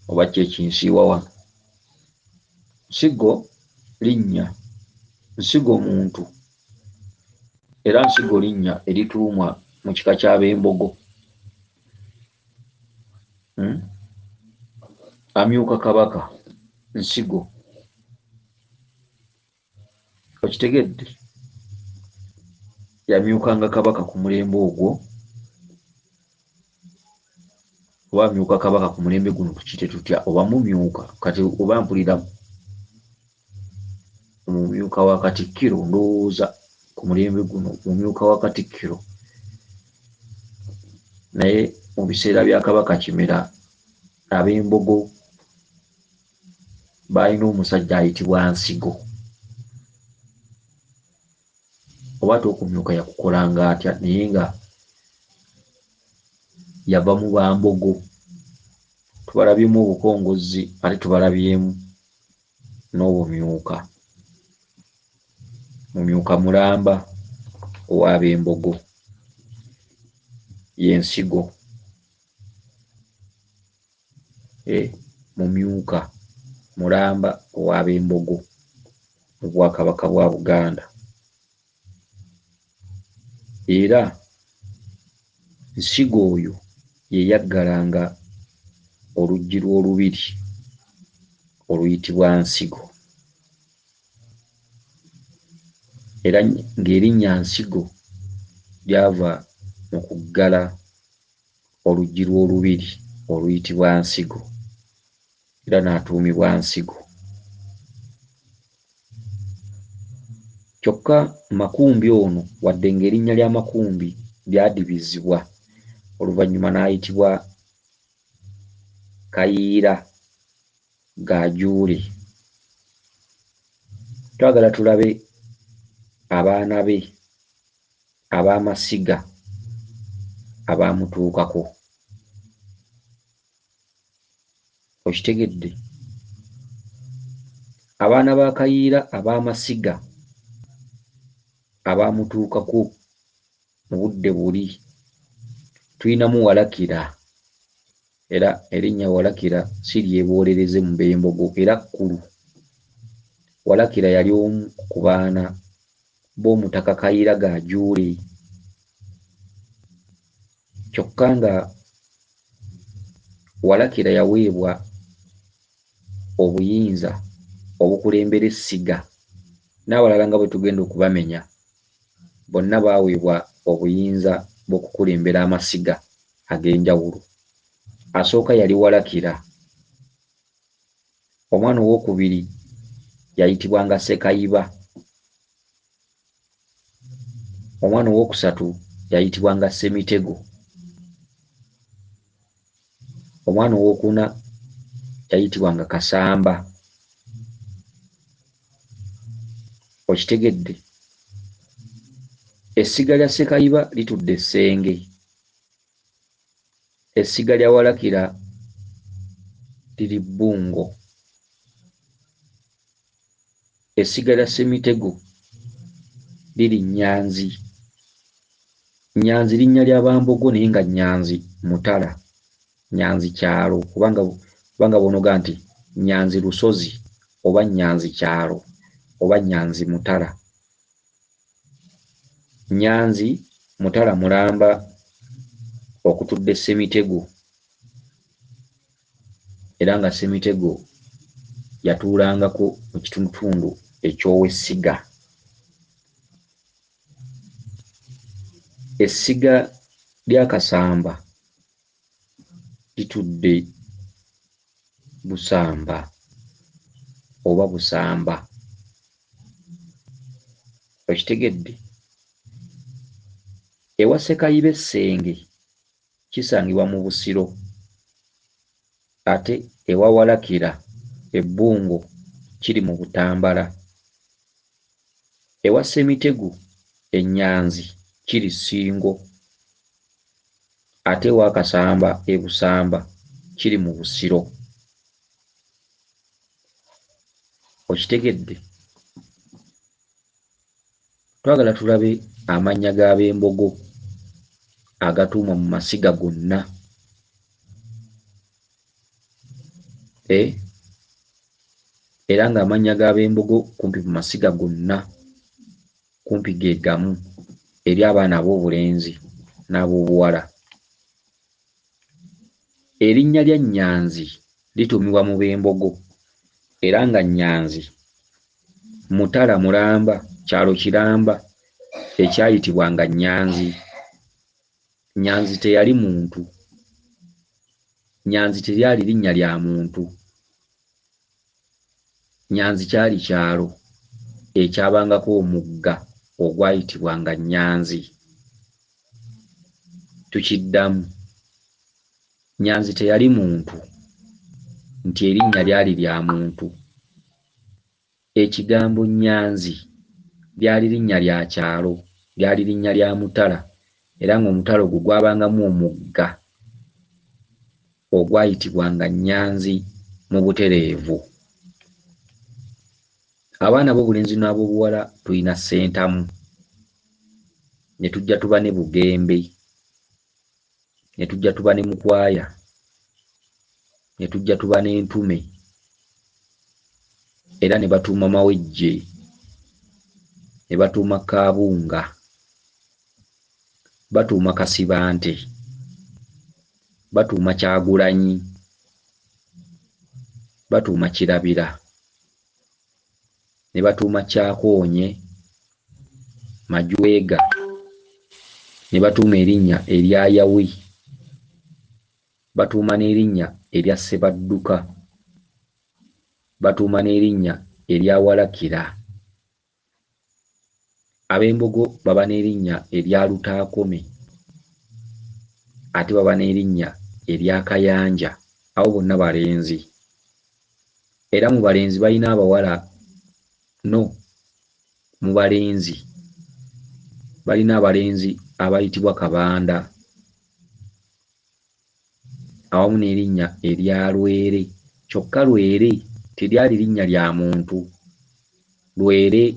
oba kyekinsiiwa wano. Nsigo linnya, Nsigo muntu, era Nsigo linnya erituumwa mu kika ky'ab'Embogo. Amyuka Kabaka Nsigo. Okitegedde? Yamyukanga Kabaka ku mulembe ogwo, oba amyuka Kabaka ku mulembe guno tukiyite tutya? Oba mumyuka kati, oba mpulira mumyuka wa Katikkiro, ndowooza ku mulembe guno mumyuka wa Katikkiro. Naye mu biseera bya Kabaka Kimera ab'Embogo baalina omusajja ayitibwa Nsigo. Oba ate okumyuka yakukolanga atya? Naye nga yava mu Bambogo. Tubalabyemu obukongozi ate tubalabyemu n'obumyuka. Mumyuka Mulamba ow'ab'Embogo ye Nsigo. Mumyuka Mulamba ow'ab'Embogo mu Bwakabaka bwa Buganda. Era Nsigo oyo ye yaggalanga oluggi lw'olubiri oluyitibwa Nsigo, era ng'erinnya Nsigo lyava mu kuggala oluggi lw'olubiri oluyitibwa Nsigo, era n'atuumibwa Nsigo. Kyokka Makumbi ono, wadde ng'erinnya lya Makumbi lyadibizibwa, oluvannyuma n'ayitibwa Kayiira Gajuule. Twagala tulabe abaana be ab'amasiga abaamutuukako. Okitegedde? Abaana ba Kayiira ab'amasiga abaamutuukako mu budde buli, tulinamu Walakira, era erinnya Walakira si lyebolereze mu b'Embogo, era kkulu. Walakira yali omu ku baana b'Omutaka Kayiira Gajuule, kyokka nga Walakira yaweebwa obuyinza obukulembera essiga, n'abalala nga bwe tugenda okubamenya, bonna baaweebwa obuyinza bw'okukulembera amasiga ag'enjawulo. Asooka yali Walakira. Omwana owookubiri yayitibwanga Sekayiba. Omwana owookusatu yayitibwanga Ssemitego. Omwana owookuna yayitibwanga Kasamba. Okitegedde? Essiga lya Sekayiba litudde Ssenge, essiga lya Walakira liri Bbungo, essiga lya Ssemitego liri Nyanzi, Nyanzi linnya lya Bambogo naye nga Nyanzi mutala, Nyanzi kyalo, kubanga bonoga nti Nyanzi lusozi oba Nyanzi kyalo oba Nyanzi mutala. Nyanzi mutala mulamba okutudde Ssemitego, era nga Ssemitego yatuulangako mu kitundutundu eky'Owessiga. Essiga lya Kasamba litudde Busamba oba Busamba, okitegedde? Ewa Sekayiba Essenge kisangibwa mu Busiro, ate ewa Walakira Ebbungo kiri mu Butambala. Ewa Ssemitego Enyanzi kiri Ssingo, ate ewa Kasamba e Busamba kiri mu Busiro. Okitegedde? Twagala tulabe amannya g'ab'Embogo agatuumwa mu masiga gonna. Era ng'amannya g'ab'Embogo kumpi mu masiga gonna kumpi ge gamu eri abaana ab'obulenzi n'ab'obuwala. Erinnya lya Nyanzi lituumibwa mu b'Embogo, era nga Nyanzi mutala mulamba, kyalo kiramba ekyayitibwanga Nyanzi. Nyanzi teyali muntu, Nyanzi teryali linnya lya muntu. Nyanzi kyali kyalo ekyabangako omugga ogwayitibwanga Nyanzi. Tukiddamu, Nyanzi teyali muntu nti erinnya lyali lya muntu. Ekigambo Nyanzi lyali linnya lya kyalo, lyali linnya lya mutala, era ng'omutala ogwo gwabangamu omugga ogwayitibwanga Nyanzi mu butereevu. Abaana b'obulenzi n'ab'obuwala tulina Ssentamu, ne tujja tuba ne Bugembe, ne tujja tuba ne Mukwaya, ne tujja tuba n'Entume, era ne batuuma Mawejje, ne batuuma Kaabunga, batuuma Kasibante, batuuma Kyagulanyi, batuuma Kirabira, ne batuuma Kyakoonye, Majwega, ne batuuma erinnya erya Yawi, batuuma n'erinnya erya Ssebadduka, batuuma n'erinnya erya Walakira. Ab'Embogo baba n'erinnya erya Lutaakome, ate baba n'erinnya erya Kayanja. Abo bonna balenzi, era mu balenzi balina abawala mu balenzi balina abalenzi abayitibwa Kabanda, awamu n'erinnya erya Lwere. Kyokka Lwere teryali linnya lya muntu. Lwere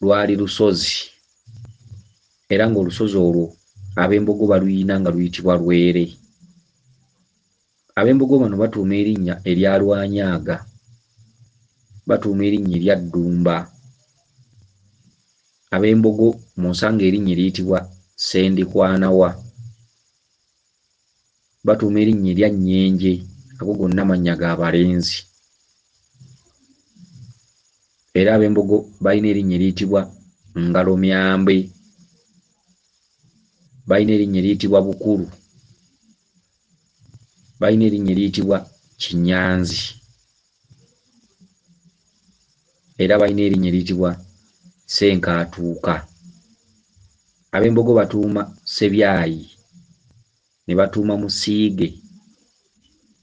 lwali lusozi, era ng'olusozi olwo ab'Embogo baluyina nga luyitibwa Lwere. Ab'Embogo bano batuuma erinnya erya Lwanyaaga, batuuma erinnya erya Ddumba. Ab'Embogo mu nsanga erinnya eriyitibwa Sendikwanawa, batuuma erinnya erya Nnyenje. Ago gonna mannya ga balenzi. Era ab'Embogo balina erinnya eriyitibwa Ngalomyambe, balina erinnya eriyitibwa Bukulu, balina erinnya eriyitibwa Kinyanzi, era balina erinnya eriyitibwa Ssenkatuuka. Ab'Embogo batuuma Sebyayi, ne batuuma Musiige,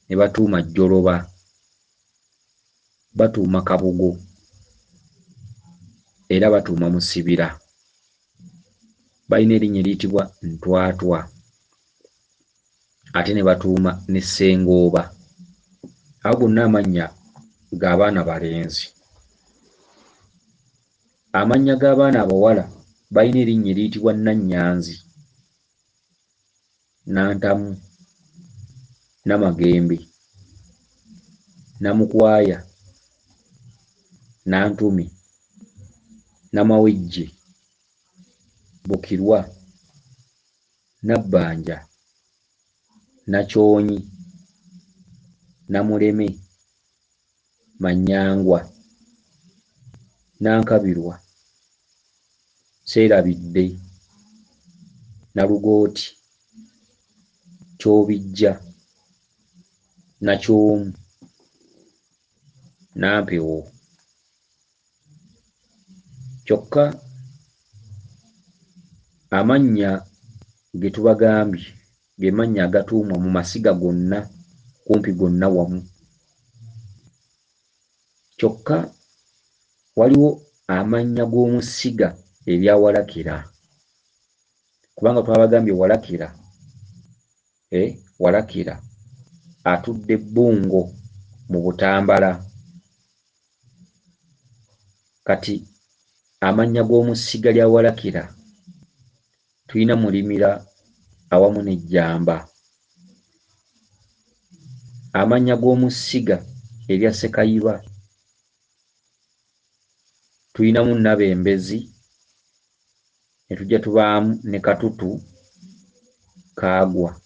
ne batuuma Jjoloba, batuuma Kabugo, era batuuma Musibira. Balina erinnya eriyitibwa Ntwatwa, ate ne batuuma ne Ssengooba. Ago gonna amannya g'abaana balenzi. Amannya g'abaana abawala balina erinnya eriyitibwa Nnannyanzi, Nantamu, Namagembe, Namukwaya, Nantumi, Namawejje, Bukirwa, Nabbanja, Nakyonyi, Namuleme, Manyangwa, Nankabirwa, Seerabidde, Nalugooti, Kyobijja, Nakyomu, Nampewo. Kyokka amannya ge tubagambye ge mannya agatuumwa mu masiga gonna kumpi gonna wamu. Kyokka waliwo amannya g'omusiga erya Walakira, kubanga twabagambye Walakira, Walakira atudde Bbungo mu Butambala. Kati amannya g'omusiga lya Walakira tulina Mulimira awamu n'Ejjamba. Amannya g'omusiga erya Sekayiba tulinamu Nabembezi, ne tujja tubaamu ne Katutu, Kaagwa.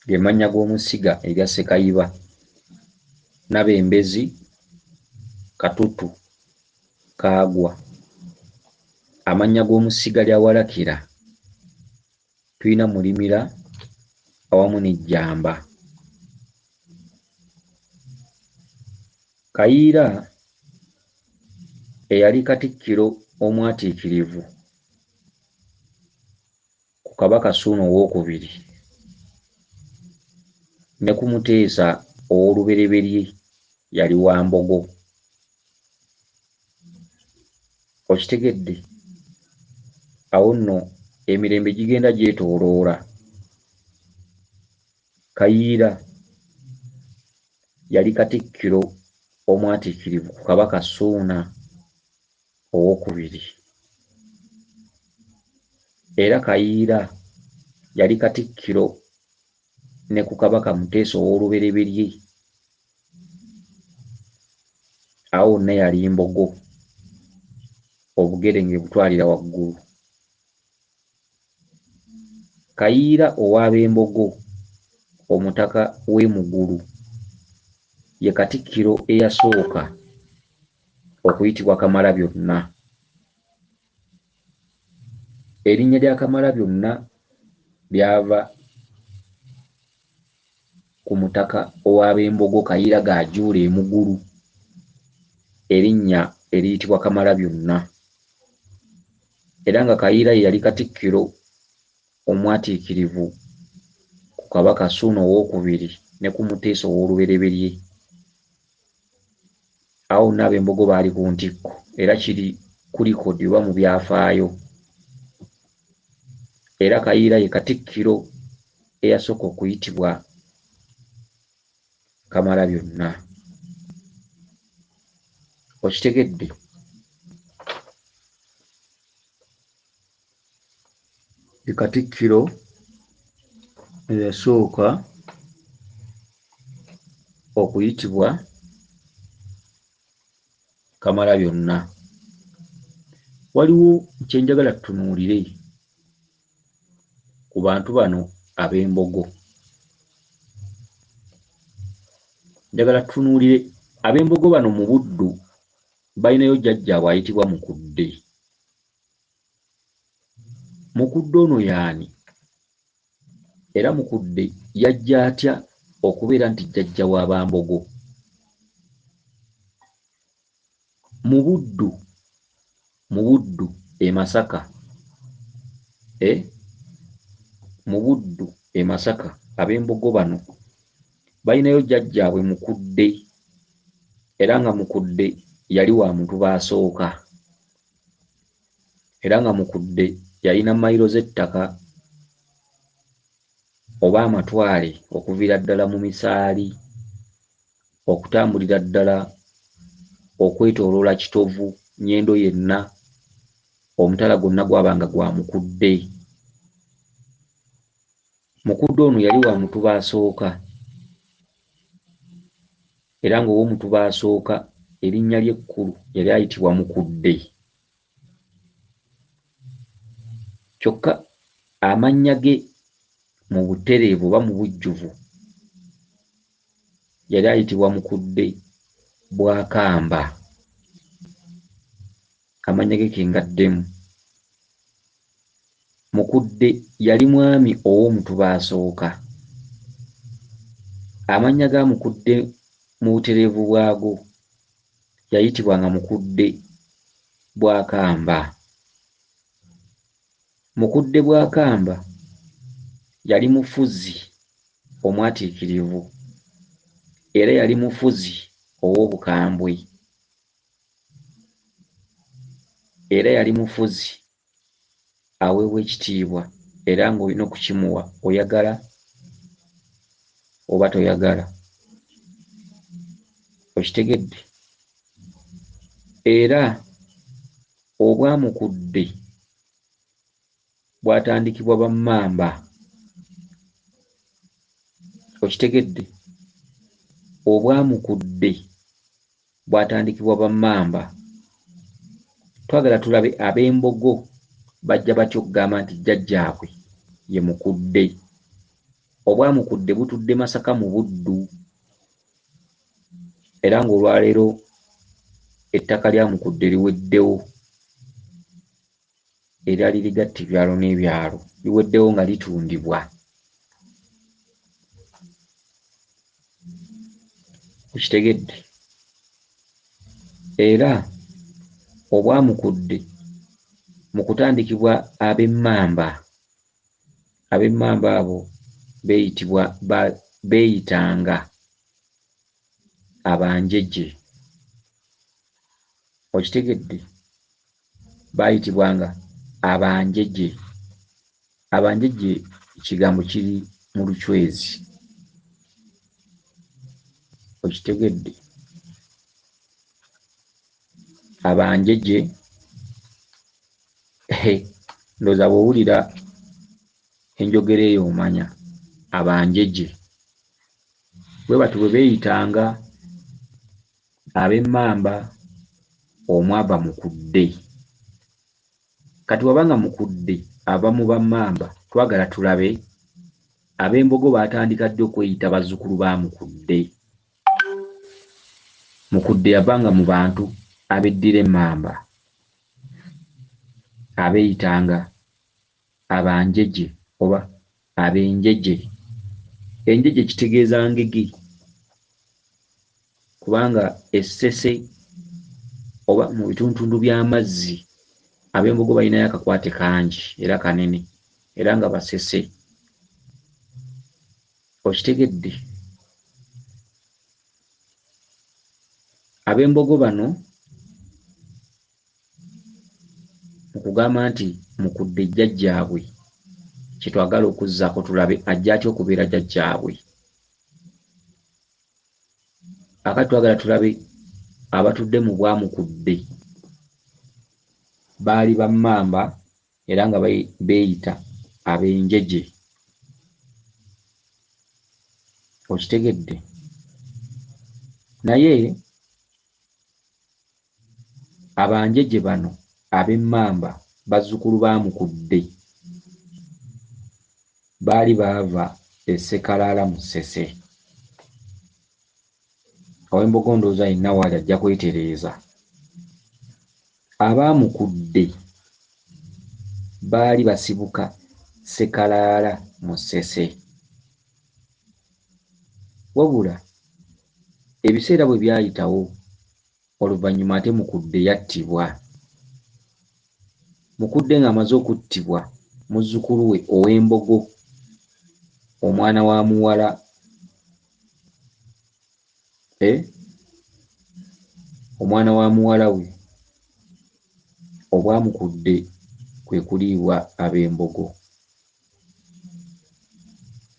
Ge mannya g'omusiga erya Sekayiba: Nabembezi, Katutu, Kaagwa. Amannya g'omusiga lya Walakira tulina Mulimira awamu n'Ejjamba. Kayiira eyali Katikkiro omwatiikirivu ku Kabaka Ssuuna II ne ku Muteesa ow'olubereberye yali Wambogo. Okitegedde? Awo nno emirembe gigenda gyetooloola. Kayiira yali Katikkiro omwatiikirivu ku Kabaka Ssuuna II, era Kayiira yali Katikkiro ne ku Kabaka Muteesa ow'olubereberye. Awo wonna yali Mbogo, Obugerenge butwalira waggulu. Kayiira ow'Abembogo, Omutaka w'e Mugulu, ye Katikkiro eyasooka okuyitibwa Kamalabyonna. Erinnya lya Kamalabyonna lyava ku mutaka ow'Abembogo Kayiira g'ajuula e Mugulu, erinnya eriyitibwa Kamalabyonna. Era nga Kayiira ye yali Katikkiro omwatiikirivu ku Kabaka Ssuuna II ne ku Muteesa ow'olubereberye. Awo n'Abembogo baali ku ntikko, era kiri ku likodi oba mu byafaayo. Era Kayiira ye Katikkiro eyasooka okuyitibwa Kamalabyonna. Okitegedde? Ye Katikkiro eyasooka okuyitibwa Kamalabyonna. Waliwo kye njagala tutunuulire ku bantu bano Abembogo. Njagala tutunuulire Abembogo bano mu Buddu balinayo jjajjaabwe ayitibwa Mukudde. Mukudde ono y'ani? Era Mukudde yajja atya okubeera nti jjajja w'Abambogo? Mu Buddu e Masaka, mu Buddu e Masaka Abembogo bano balinayo jjajjaabwe Mukudde, era nga Mukudde yali wa muntu baasooka, era nga Mukudde yalina mayiro z'ettaka oba amatwale okuviira ddala mu Misaali okutambulira ddala okwetooloola Kitovu, Nnyendo yenna, omutala gwonna gwabanga gwa Mukudde. Mukudde ono yali wa Mutuba asooka era ng'ow'Omutuba asooka erinnya lye ekkulu yali ayitibwa Mukudde. Kyokka amannya ge mu butereevu oba mu bujjuvu yali ayitibwa Mukudde Bwakamba. Amannya ge kengaddemu. Mukudde yali mwami ow'Omutuba asooka. Amannya ga Mukudde mu butereevu bwago yayitibwanga Mukudde Bwakamba. Mukudde Bwakamba yali mufuzi omwatiikirivu era yali mufuzi ow'obukambwe era yali mufuzi aweebwa ekitiibwa era ng'olina okukimuwa oyagala oba toyagala. Okitegedde? Era obwamukudde bwatandikibwa bammamba. Okitegedde? Obwamukudde bwatandikibwa bammamba. Twagala tulabe ab'Embogo bajja batya okugamba nti jjajjaabwe ye Mukudde. Obwamukudde butudde Masaka mu Buddu era ng'olwaleero ettaka lya Mukudde liweddewo eryali ligatta ebyalo n'ebyalo liweddewo nga litundibwa. Okitegedde? Era obwamukudde mu kutandikibwa ab'Emmamba, ab'Emmamba abo beeyitanga Abanjeje. Okitegedde? Baayitibwanga Abanjeje. Abanjeje kigambo kiri mu Lucwezi. Okitegedde? Abanjeje ndowooza bw'owulira enjogera eyo omanya. Abanjeje bwe batyo bwe beeyitanga ab'Emmamba omwo ava Mukudde. Kati wabanga Mukudde ava mu bammamba twagala tulabe ab'Embogo baatandika ddi okweyita bazzukulu ba Mukudde. Mukudde yavanga mu bantu abeddira emmamba abeeyitanga Abanjeje oba ab'Enjeje. Enjeje kitegeeza ngege kubanga essese oba mu bituntundu by'amazzi ab'Embogo balinayo akakwate kangi era kanene era nga basese. Okitegedde? Ab'Embogo bano mu kugamba nti Mukudde jjajjaabwe kye twagala okuzzaako tulabe ajja atya okubeera jjajjaabwe. Akati twagala tulabe abatudde mu bwamukudde baali bammamba era nga beeyita ab'Enjeje. Okitegedde? Naye Abanjeje bano ab'Emmamba bazzukulu ba Mukudde baali baava e Ssekalaala mu Ssese. Ow'Embogo ndowooza yenna waali ajja kwetereeza. Abamukudde baali basibuka Ssekalaala mu Ssese. Wabula ebiseera bwe byayitawo oluvannyuma ate Mukudde yattibwa. Mukudde ng'amaze okuttibwa muzzukulu we ow'Embogo omwana wa muwala omwana wa muwala we obwamukudde kwe kuliibwa ab'Embogo.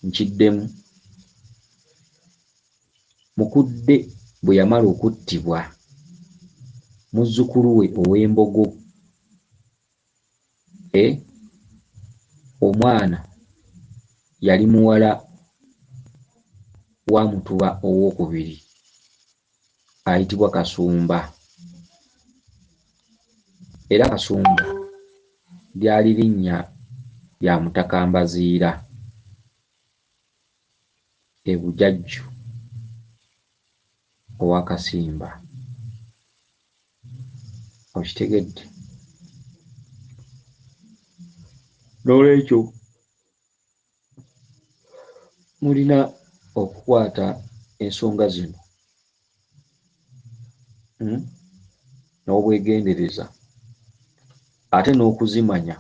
Nkiddemu. Mukudde bwe yamala okuttibwa muzzukulu we ow'Embogo omwana yali muwala wa Mutuba owookubiri ayitibwa Kasumba, era Kasumba lyali linnya lya Mutakambaziira e Bujajju owa Kasimba. Okitegedde? N'olwekyo mulina okukwata ensonga zino n'obwegendereza ate n'okuzimanya.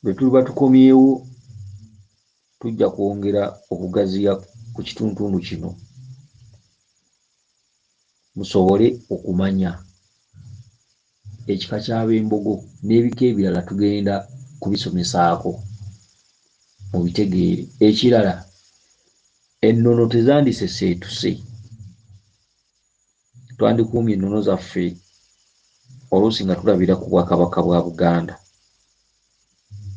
Bwe tuba tukomyewo tujja kwongera okugaziya ku kitundu kino, musobole okumanya ekika ky'ab'Embogo n'ebika ebirala tugenda kubisomesaako mubitegeere. Ekirala, ennono tezandiseseetuse. Twandikuumye ennono zaffe oluusi nga tulabira ku Bwakabaka bwa Buganda,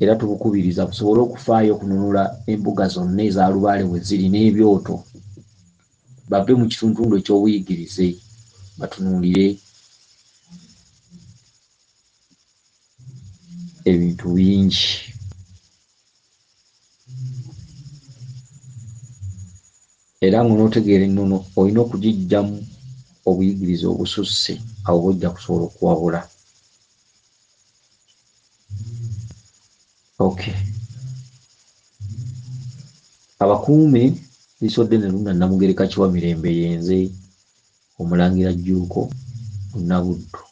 era tubukubiriza busobole okufaayo okununula embuga zonna eza Lubaale we ziri n'ebyoto, bave mu kitundu eky'obuyigirize batunuulire ebintu bingi. Era ng'onootegeera ennono olina okugiggyamu obuyigirize obususse, awo bw'ojja kusobola okuwabula. Okay. Abakuume Liisodde ne Lunda Namugereka Kiwamirembe yenze Omulangira Jjuuko Munnabuddu.